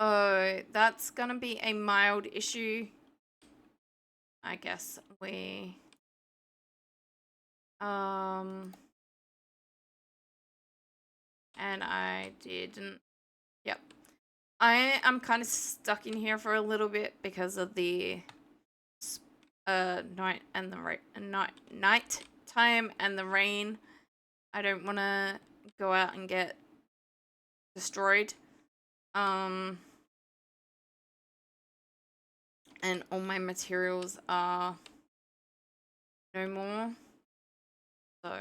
Oh, that's gonna be a mild issue. I guess we... And I didn't... Yep. I am kind of stuck in here for a little bit because of the night and the night time and the rain. I don't want to go out and get destroyed. And all my materials are no more. So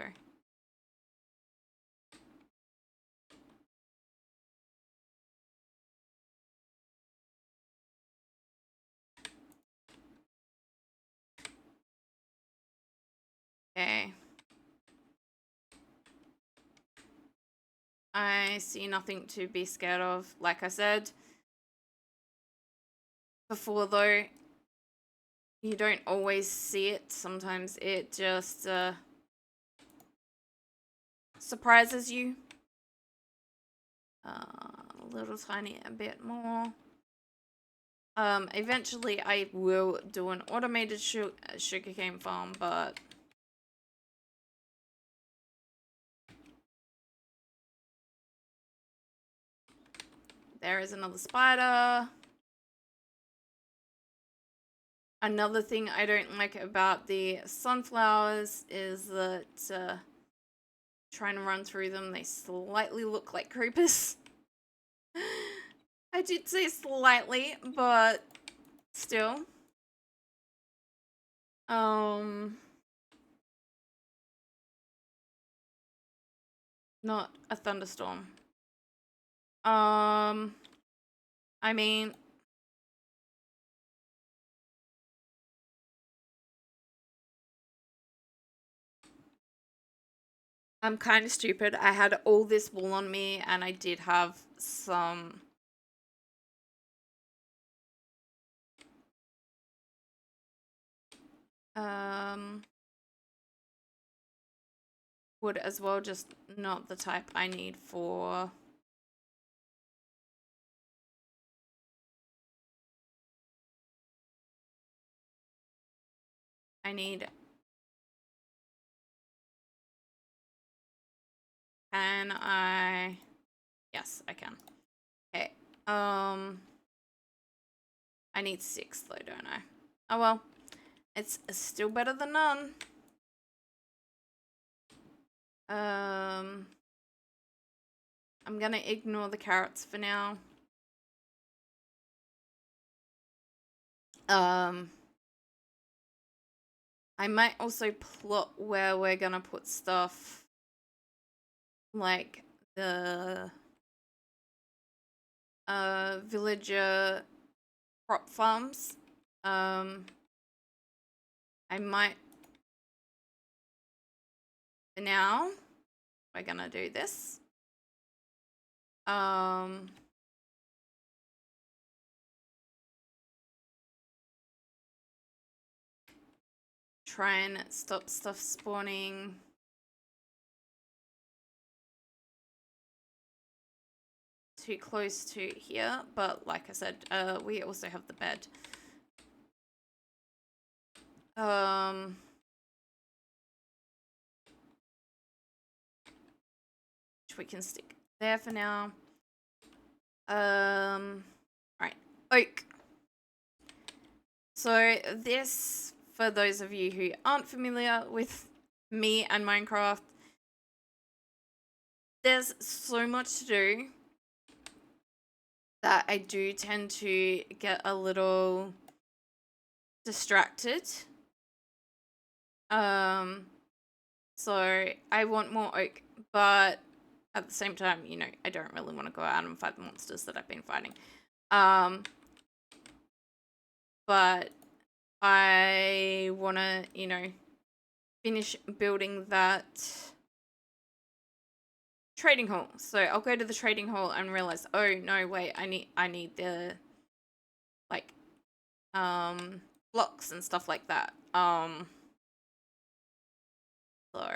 okay. I see nothing to be scared of. Like I said before, though, you don't always see it. Sometimes it just surprises you. A little tiny a bit more. Eventually I will do an automated sugarcane farm, but there is another spider. Another thing I don't like about the sunflowers is that trying to run through them, they slightly look like creepers. I did say slightly, but still. Not a thunderstorm. I mean, I'm kind of stupid. I had all this wool on me and I did have some wood as well, just not the type I need for I need. Can I? Yes, I can. Okay. I need 6 though, don't I? Oh well. It's still better than none. I'm gonna ignore the carrots for now. I might also plot where we're gonna put stuff, like the villager crop farms. I might, for now, we're gonna do this. Try and stop stuff spawning. Too close to here, but like I said, we also have the bed. Which we can stick there for now. Alright, oak. So this, for those of you who aren't familiar with me and Minecraft, there's so much to do that I do tend to get a little distracted. So I want more oak, but at the same time, you know, I don't really want to go out and fight the monsters that I've been fighting. But I want to, you know, finish building that trading hall. So I'll go to the trading hall and realize, oh no, wait, I need the like blocks and stuff like that. So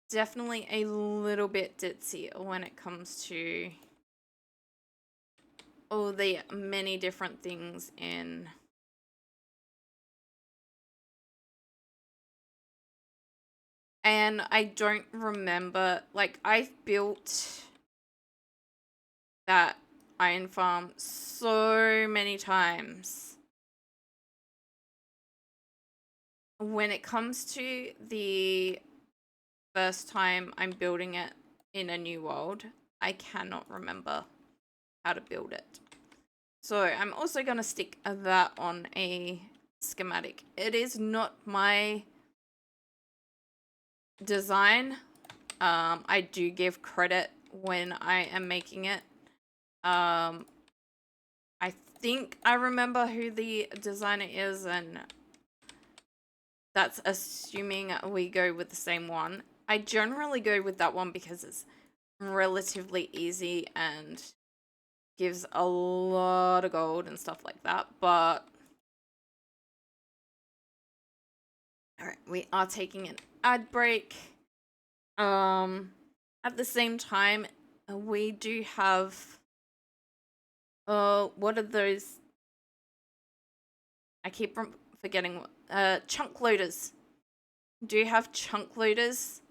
definitely a little bit ditzy when it comes to all the many different things in. And I don't remember, like, I've built that iron farm so many times. When it comes to the first time I'm building it in a new world, I cannot remember how to build it. So I'm also going to stick that on a schematic. It is not my design. I do give credit when I am making it. I think I remember who the designer is, and that's assuming we go with the same one. I generally go with that one because it's relatively easy and gives a lot of gold and stuff like that. But all right, we are taking an ad break. At the same time, we do have what are those? I keep forgetting. Chunk loaders. Do you have chunk loaders?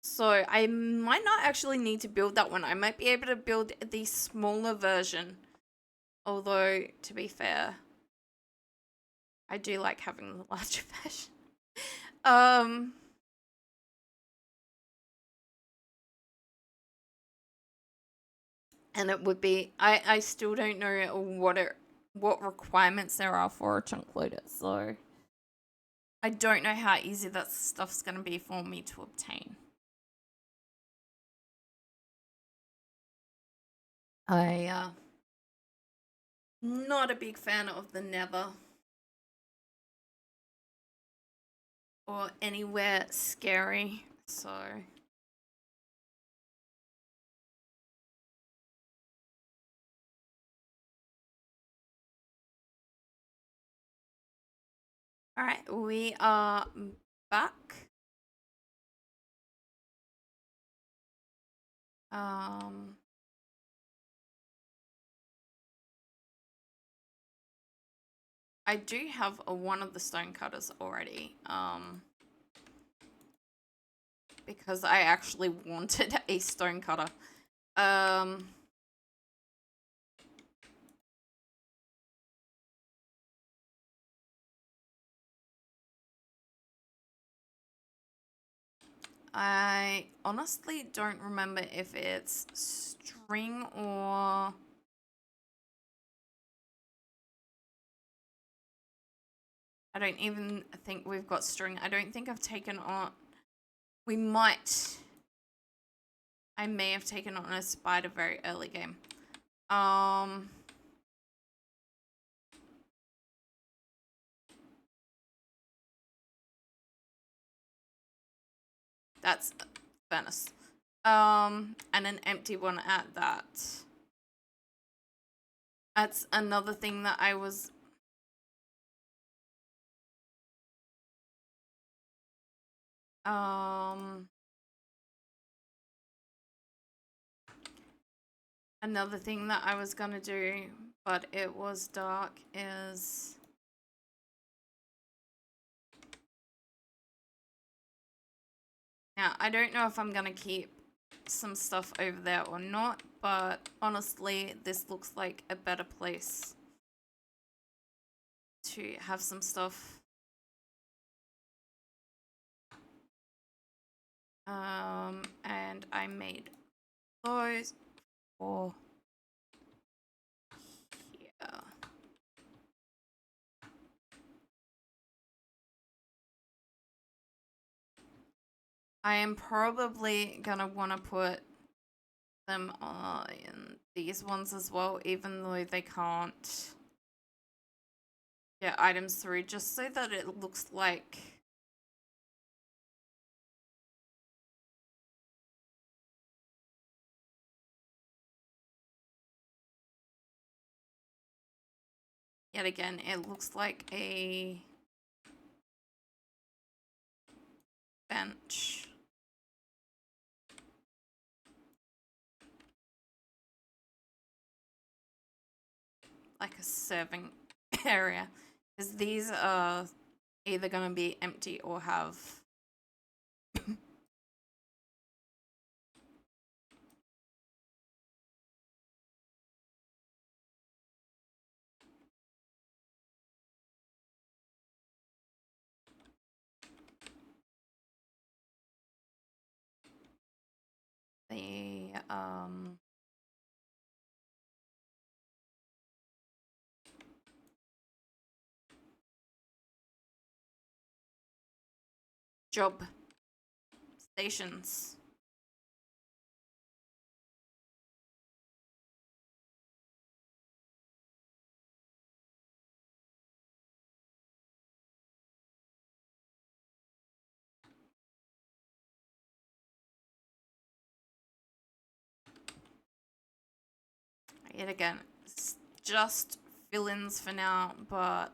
So I might not actually need to build that one. I might be able to build the smaller version. Although, to be fair, I do like having the larger version. And it would be, I still don't know what requirements there are for a chunk loader, so I don't know how easy that stuff's going to be for me to obtain. Not a big fan of the Nether or anywhere scary, so all right, we are back. I do have one of the stone cutters already, because I actually wanted a stone cutter. I honestly don't remember if it's string or... I don't even think we've got string. I don't think I've taken on... We might... I may have taken on a spider very early game. That's furnace. And an empty one at that. That's another thing that I was... Another thing that I was gonna do, but it was dark, is... Now, I don't know if I'm gonna keep some stuff over there or not, but honestly, this looks like a better place to have some stuff. And I made those for here. I am probably gonna want to put them in these ones as well, even though they can't get items through, just so that it looks like... Yet again, it looks like a bench. Like a serving area. Because these are either going to be empty or have the job stations. Yet again, it's just fill-ins for now, but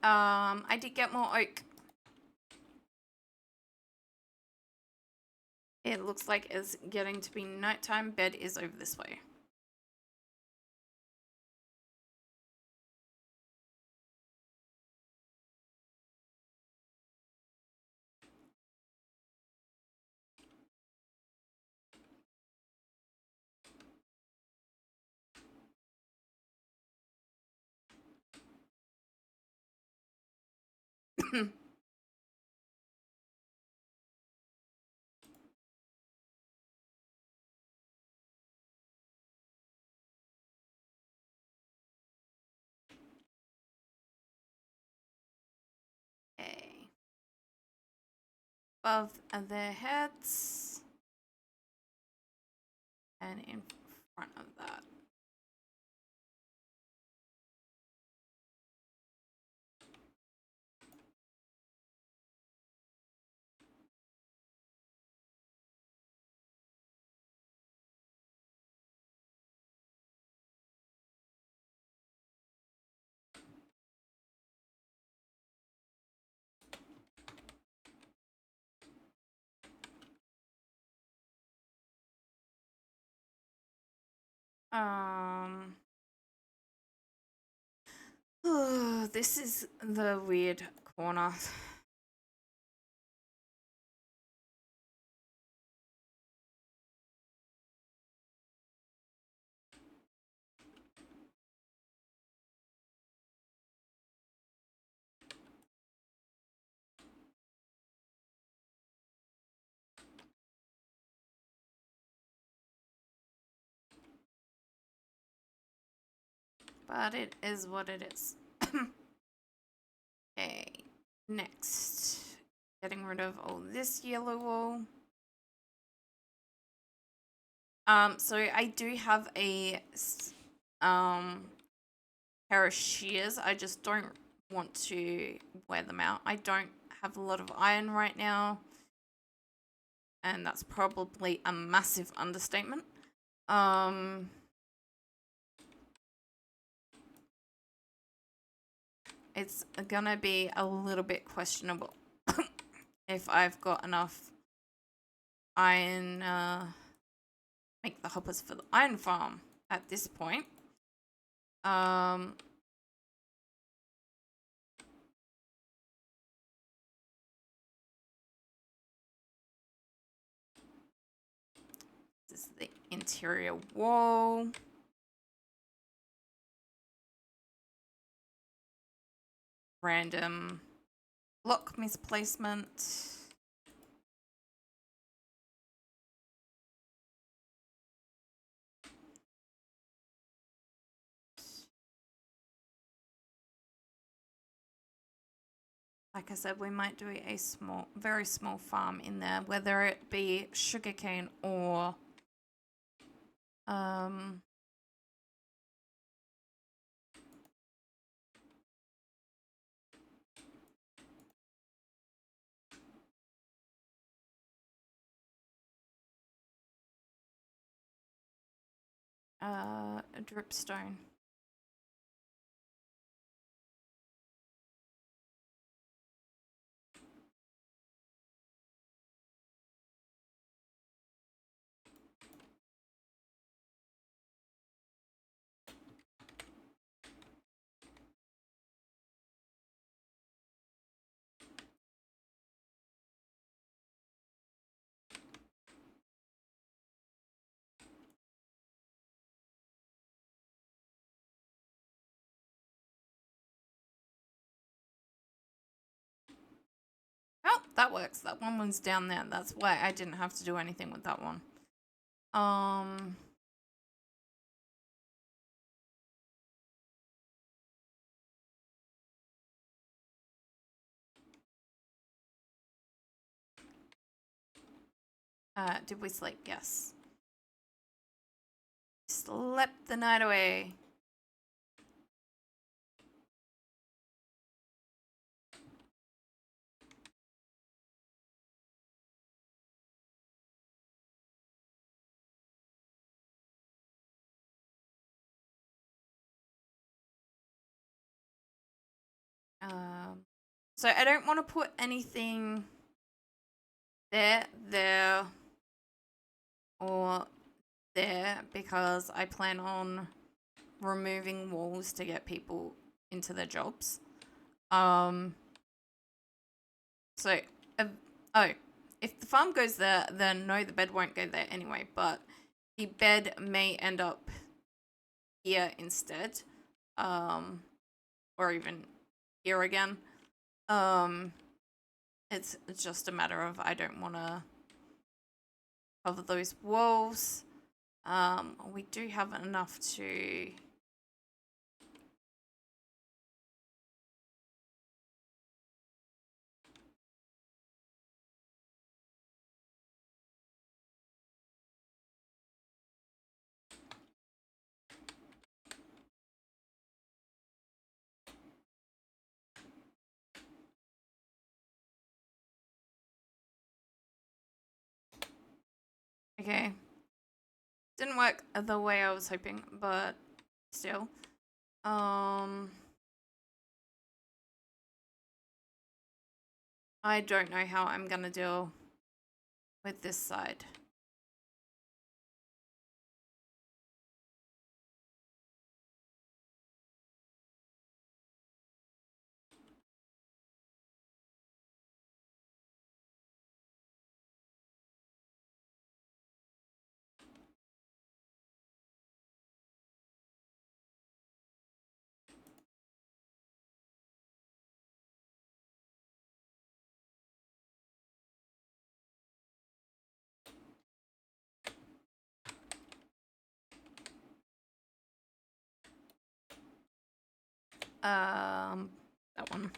I did get more oak. It looks like it's getting to be nighttime. Bed is over this way. Okay. Above their heads. And in front of that. Oh, this is the weird corner. But it is what it is. Okay, next. Getting rid of all this yellow wool. So I do have a pair of shears. I just don't want to wear them out. I don't have a lot of iron right now. And that's probably a massive understatement. It's gonna be a little bit questionable if I've got enough iron, make the hoppers for the iron farm at this point. This is the interior wall. Random block misplacement. like I said, we might do a small, very small farm in there, whether it be sugarcane or um, a dripstone. Oh, that works. That one was down there. That's why I didn't have to do anything with that one. Did we sleep? Yes. Slept the night away. So I don't want to put anything there, or there because I plan on removing walls to get people into their jobs. So, oh, if the farm goes there, then no, the bed won't go there anyway, but the bed may end up here instead. Or even here again. It's just a matter of I don't want to cover those walls. We do have enough to... Okay. Didn't work the way I was hoping, but still. I don't know how I'm gonna deal with this side. That one.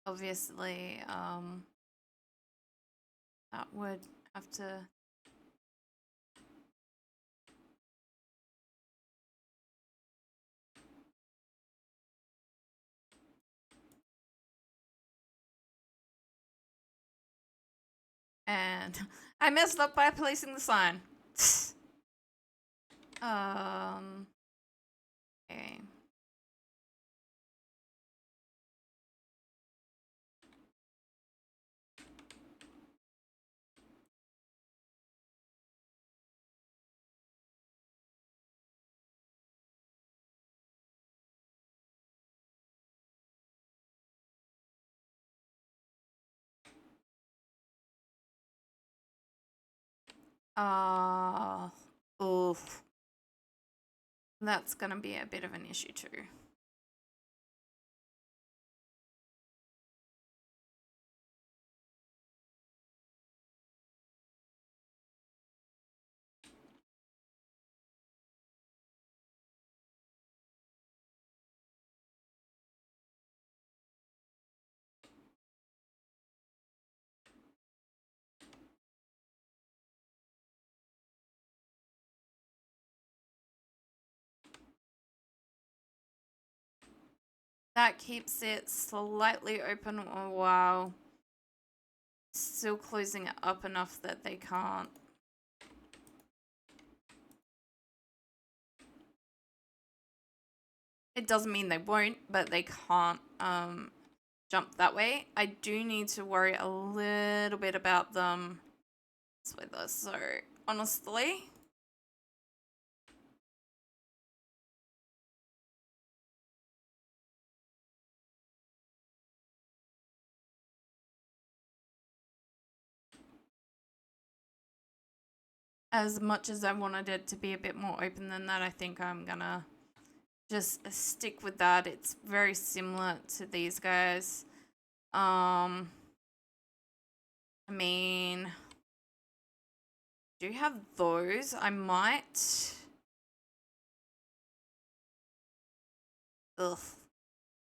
Obviously, that would have to... And I messed up by placing the sign. Okay. Oof. That's going to be a bit of an issue too. That keeps it slightly open while still closing it up enough that they can't. It doesn't mean they won't, but they can't jump that way. I do need to worry a little bit about them. So honestly, as much as I wanted it to be a bit more open than that, I think I'm gonna just stick with that. It's very similar to these guys. I mean, do you have those? I might. Ugh,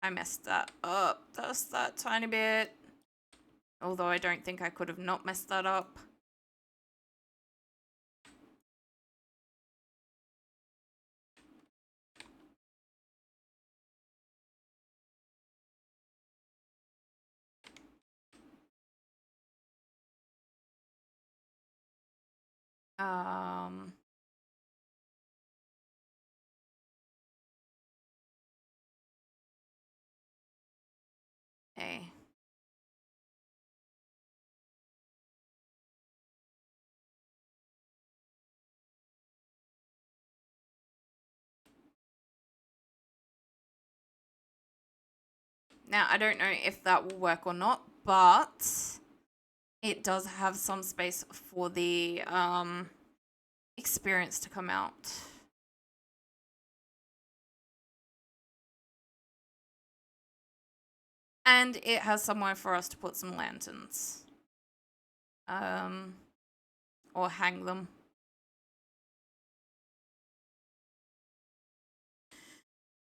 I messed that up just that tiny bit. Although I don't think I could have not messed that up. Okay. Now, I don't know if that will work or not, but it does have some space for the experience to come out. And it has somewhere for us to put some lanterns. Or hang them.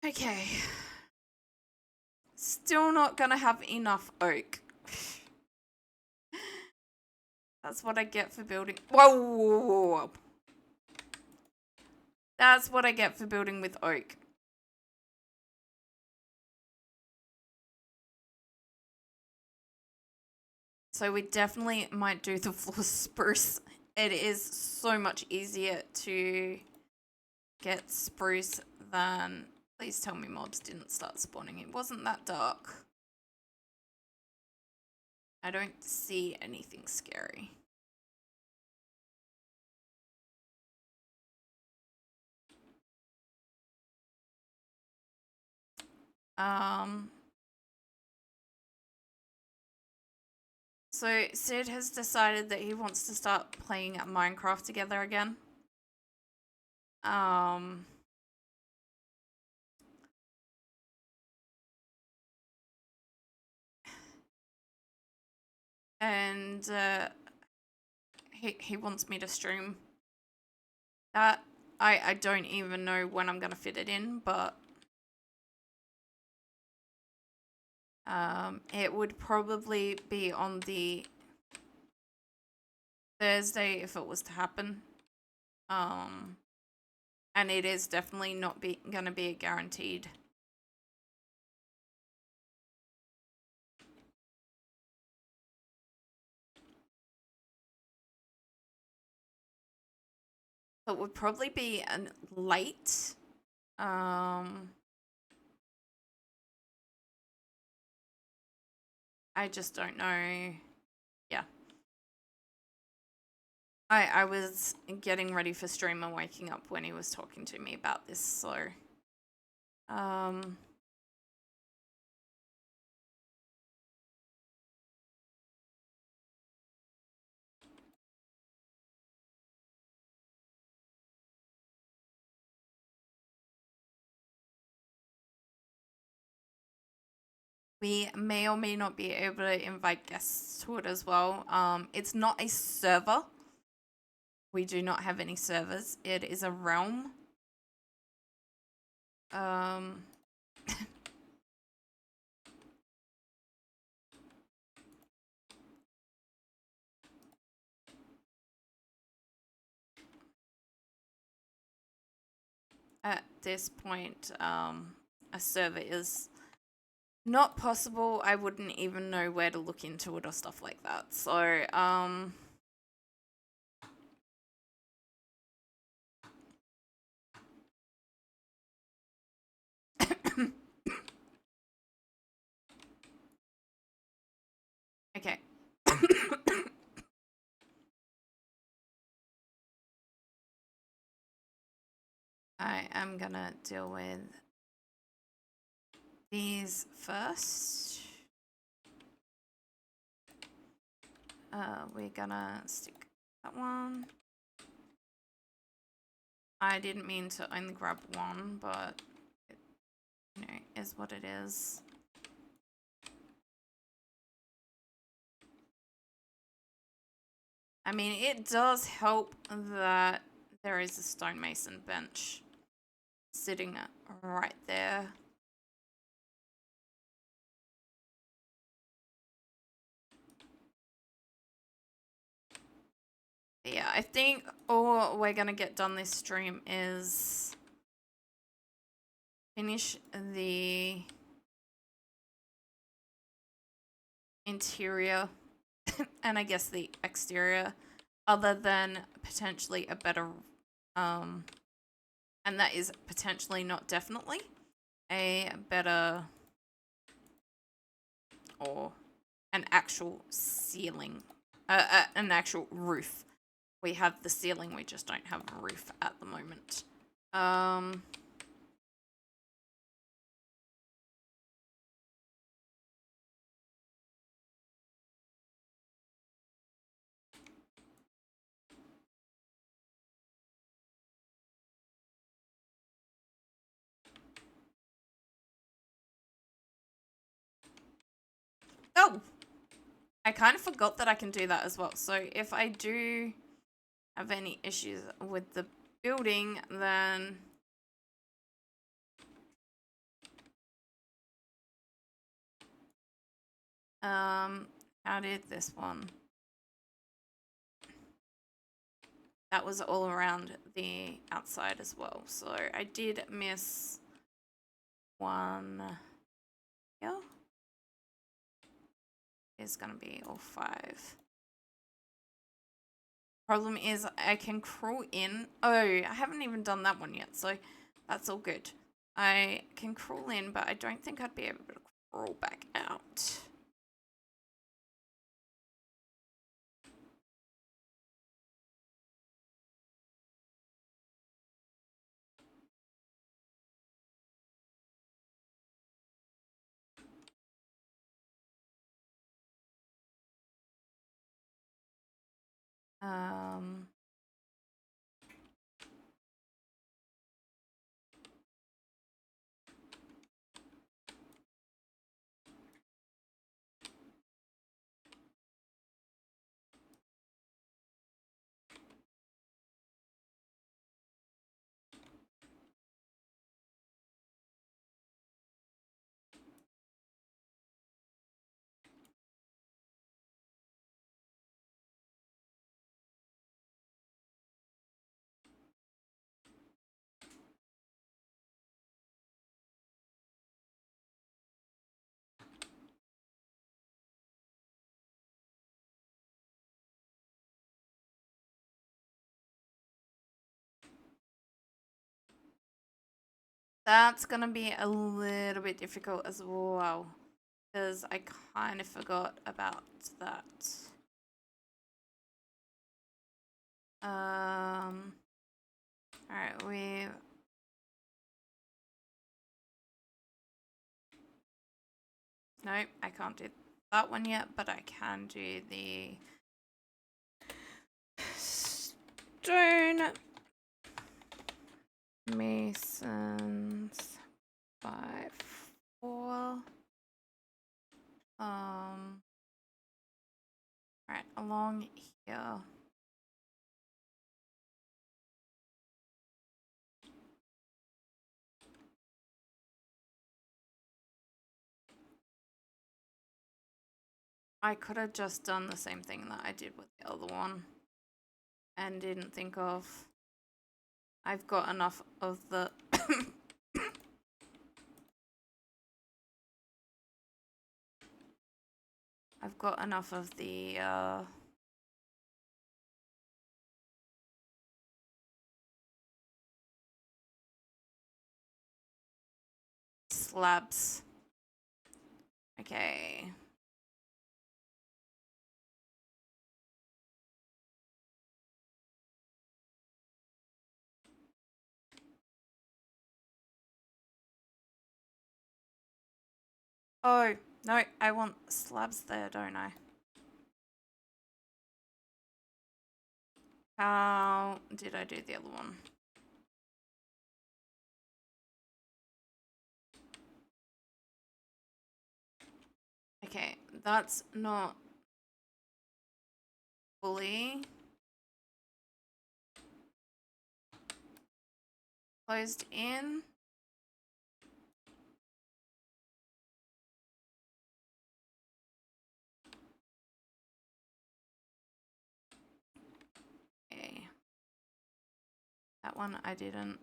Okay. Still not gonna have enough oak. That's what I get for building. Whoa. That's what I get for building with oak. So we definitely might do the floor spruce. It is so much easier to get spruce than... Please tell me mobs didn't start spawning. It wasn't that dark. I don't see anything scary. So Sid has decided that he wants to start playing at Minecraft together again. And he wants me to stream that. I don't even know when I'm gonna fit it in, but it would probably be on the Thursday if it was to happen. And it is definitely not gonna be a guaranteed. It would probably be late. I just don't know. Yeah. I was getting ready for stream and waking up when he was talking to me about this, so We may or may not be able to invite guests to it as well. It's not a server. We do not have any servers. It is a realm. At this point, a server is not possible. I wouldn't even know where to look into it or stuff like that. So, okay. I am gonna deal with these first. We're gonna stick that one. I didn't mean to only grab one, but it, you know, is what it is. I mean, it does help that there is a stonemason bench sitting right there. Yeah, I think all we're gonna get done this stream is finish the interior and I guess the exterior, other than potentially a better, and that is potentially, not definitely, a better or an actual ceiling, an actual roof. We have the ceiling, we just don't have a roof at the moment. Oh! I kind of forgot that I can do that as well. So if I do have any issues with the building, then how did this one? That was all around the outside as well. So I did miss one here. It's gonna be all 5. Problem is I can crawl in. Oh, I haven't even done that one yet, so that's all good. I can crawl in, but I don't think I'd be able to crawl back out. That's gonna be a little bit difficult as well, because I kind of forgot about that. Alright, nope, I can't do that one yet, but I can do the stone masons 5-4. Right, along here. I could have just done the same thing that I did with the other one and didn't think of. I've got enough of the I've got enough of the slabs. Okay. Oh, no, I want slabs there, don't I? How did I do the other one? Okay, that's not fully closed in. Okay. That one I didn't.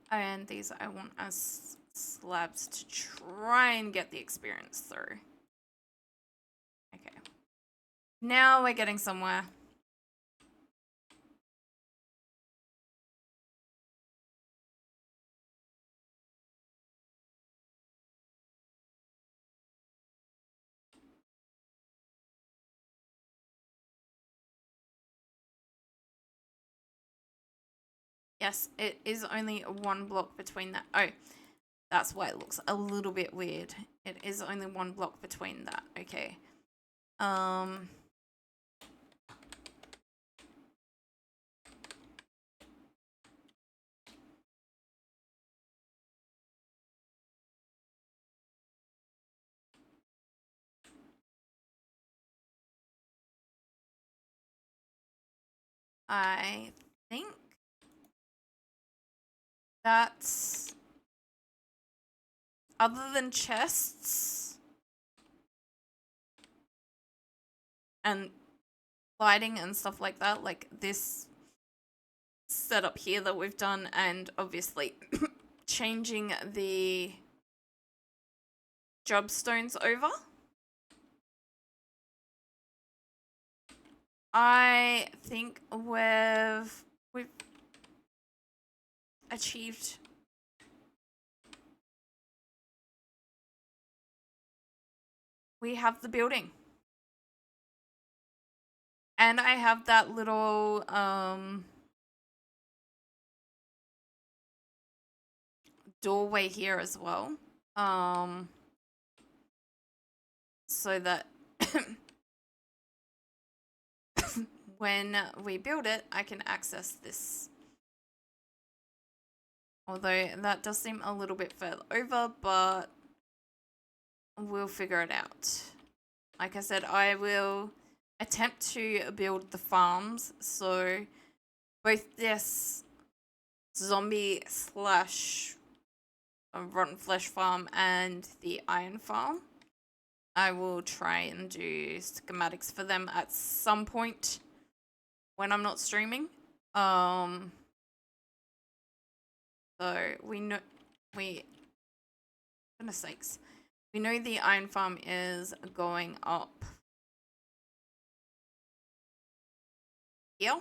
And these I want as slabs to try and get the experience through. Okay. Now we're getting somewhere. Yes, it is only one block between that. Oh, that's why it looks a little bit weird. It is only one block between that. Okay. I think that's other than chests and lighting and stuff like that, like this setup here that we've done, and obviously changing the job stones over. I think we've achieved. We have the building. And I have that little doorway here as well. So that when we build it, I can access this. Although that does seem a little bit further over, but we'll figure it out. Like I said, I will attempt to build the farms. So both this zombie slash rotten flesh farm and the iron farm, I will try and do schematics for them at some point when I'm not streaming. So goodness sakes, we know the iron farm is going up here.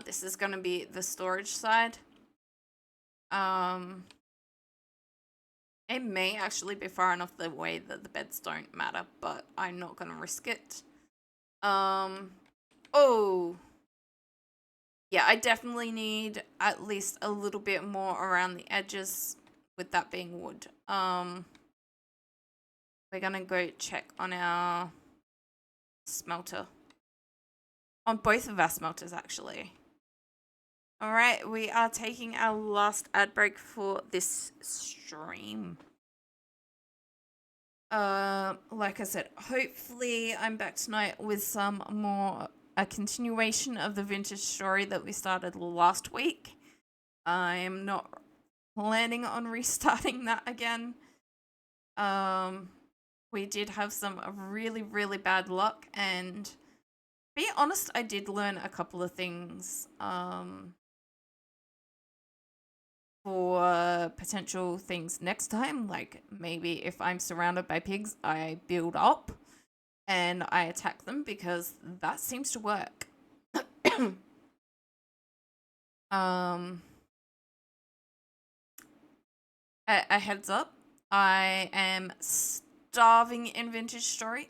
This is going to be the storage side. It may actually be far enough the way that the beds don't matter, but I'm not going to risk it. Oh. Yeah, I definitely need at least a little bit more around the edges with that being wood. we're gonna go check on our smelter. On both of our smelters, actually. All right, we are taking our last ad break for this stream. Like I said, hopefully I'm back tonight with some more, a continuation of the vintage story that we started last week. I am not planning on restarting that again. We did have some really, really bad luck, and to be honest, I did learn a couple of things, for potential things next time. Like maybe if I'm surrounded by pigs, I build up and I attack them, because that seems to work. A heads up, I am starving in Vintage Story.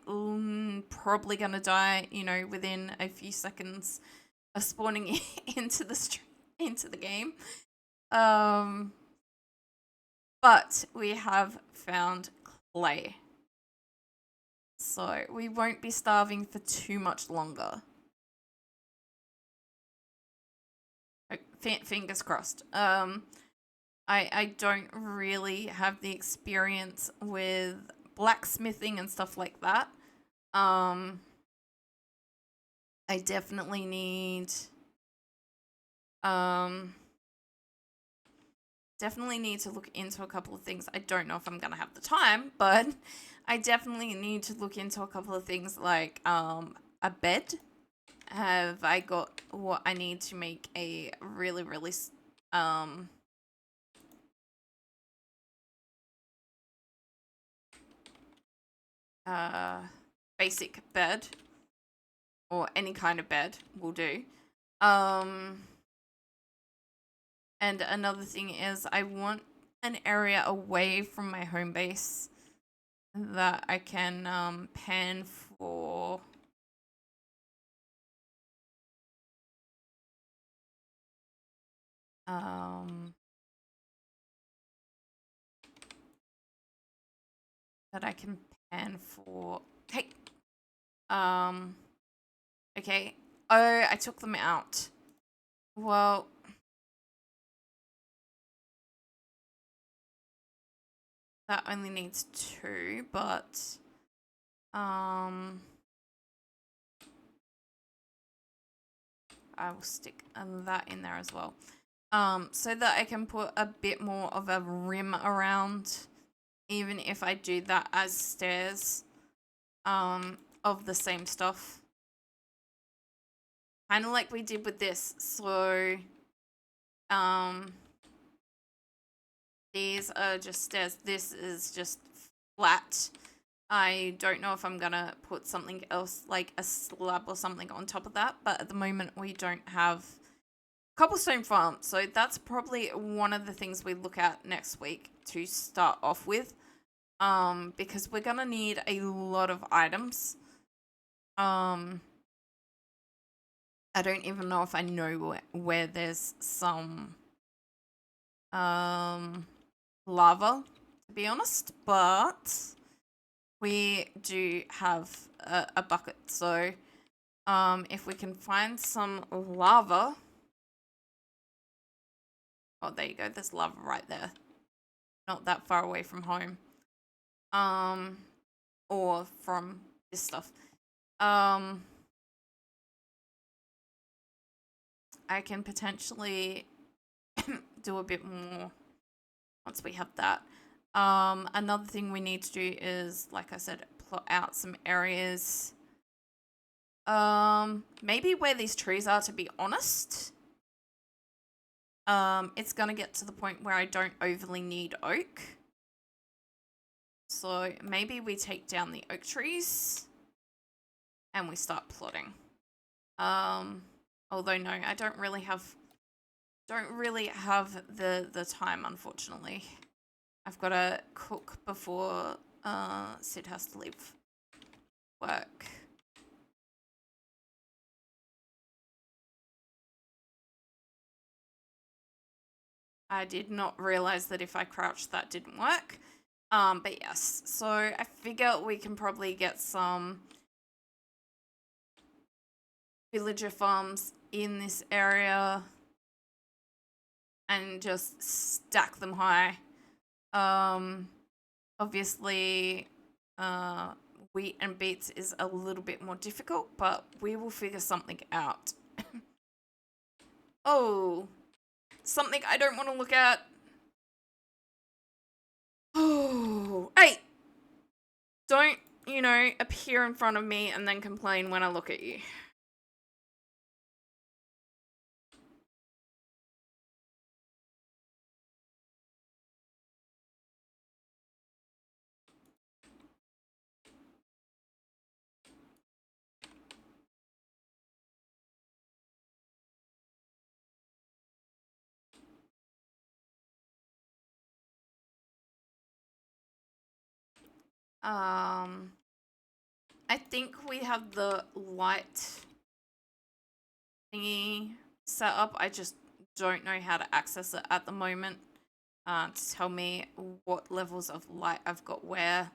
Probably gonna die, within a few seconds of spawning into the game. But we have found clay, so we won't be starving for too much longer. Fingers crossed. I don't really have the experience with blacksmithing and stuff like that. I definitely need to look into a couple of things. I don't know if I'm gonna have the time, but I definitely need to look into a couple of things, like a bed. Have I got what I need to make a really, really basic bed, or any kind of bed will do. And another thing is, I want an area away from my home base that I can pan for hey. Okay. Oh, I took them out. Well, that only needs 2, but I will stick that in there as well. So that I can put a bit more of a rim around, even if I do that as stairs, of the same stuff. Kind of like we did with this. So, these are just stairs. This is just flat. I don't know if I'm gonna put something else, like a slab or something on top of that, but at the moment we don't have cobblestone farm, so that's probably one of the things we look at next week to start off with, because we're gonna need a lot of items. I don't even know if I know where there's some lava, to be honest, but we do have a bucket, so if we can find some lava. Oh, there you go, there's lava right there. Not that far away from home. Or from this stuff. I can potentially do a bit more once we have that. Another thing we need to do is, like I said, plot out some areas. Maybe where these trees are, to be honest. It's gonna get to the point where I don't overly need oak. So maybe we take down the oak trees and we start plotting. Although no, I don't really have the time, unfortunately. I've got to cook before Sid has to leave work. I did not realize that if I crouched that didn't work. But yes, so I figure we can probably get some villager farms in this area and just stack them high. Obviously, wheat and beets is a little bit more difficult, but we will figure something out. Oh, something I don't want to look at. Oh, hey! Don't, appear in front of me and then complain when I look at you. I think we have the light thingy set up. I just don't know how to access it at the moment. To tell me what levels of light I've got where.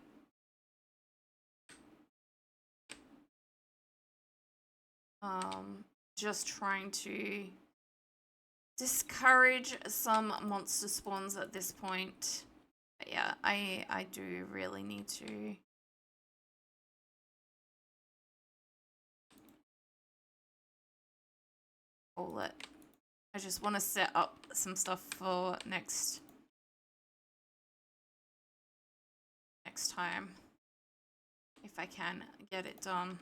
Just trying to discourage some monster spawns at this point. But yeah, I do really need to call it. I just want to set up some stuff for next time, if I can get it done.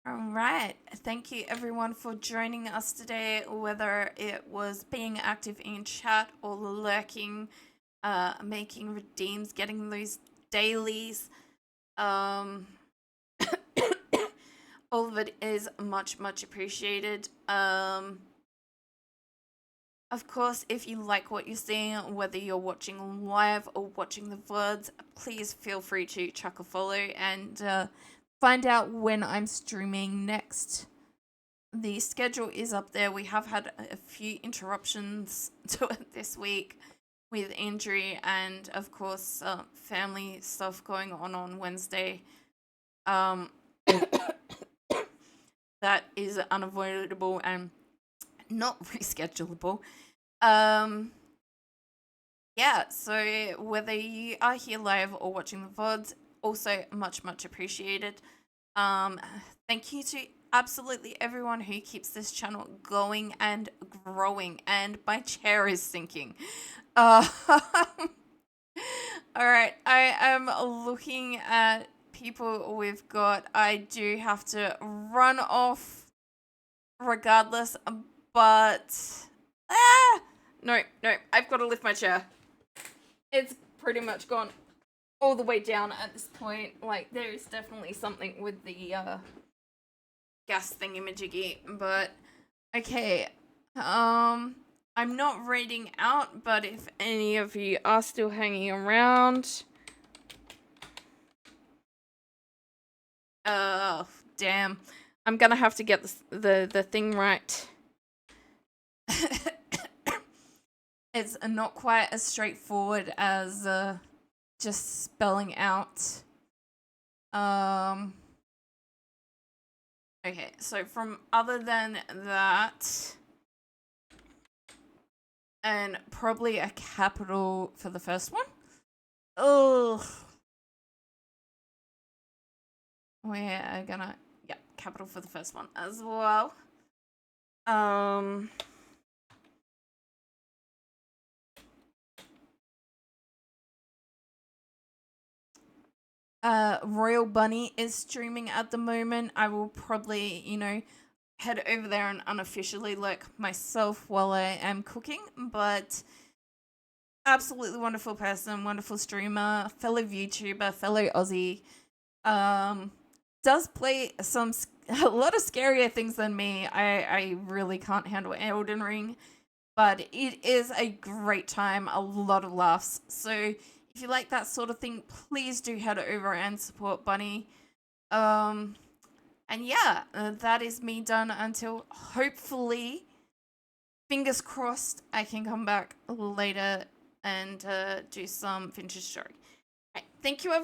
All right. Thank you everyone for joining us today, whether it was being active in chat or lurking, making redeems, getting those dailies. All of it is much, much appreciated. Of course, if you like what you're seeing, whether you're watching live or watching the VODs, please feel free to chuck a follow and find out when I'm streaming next. The schedule is up there. We have had a few interruptions to it this week with injury and, of course, family stuff going on Wednesday. That is unavoidable and not reschedulable. Yeah, so whether you are here live or watching the VODs, also much, much appreciated. Thank you to absolutely everyone who keeps this channel going and growing, and my chair is sinking. All right, I am looking at people we've got. I do have to run off regardless, but no, I've got to lift my chair. It's pretty much gone all the way down at this point. Like, there is definitely something with the gas thingamajiggy, but okay. I'm not reading out, but if any of you are still hanging around, damn, I'm gonna have to get the thing right. It's not quite as straightforward as just spelling out. Okay, so from other than that, and probably a capital for the first one. Oh, we're gonna, yeah, capital for the first one as well. Royal Bunny is streaming at the moment. I will probably, head over there and unofficially lurk myself while I am cooking, but absolutely wonderful person, wonderful streamer, fellow YouTuber, fellow Aussie. Does play a lot of scarier things than me. I really can't handle Elden Ring, but it is a great time, a lot of laughs. So if you like that sort of thing, please do head over and support Bunny. And yeah, that is me done until hopefully, fingers crossed, I can come back later and do some vintage story. Right, thank you, everyone.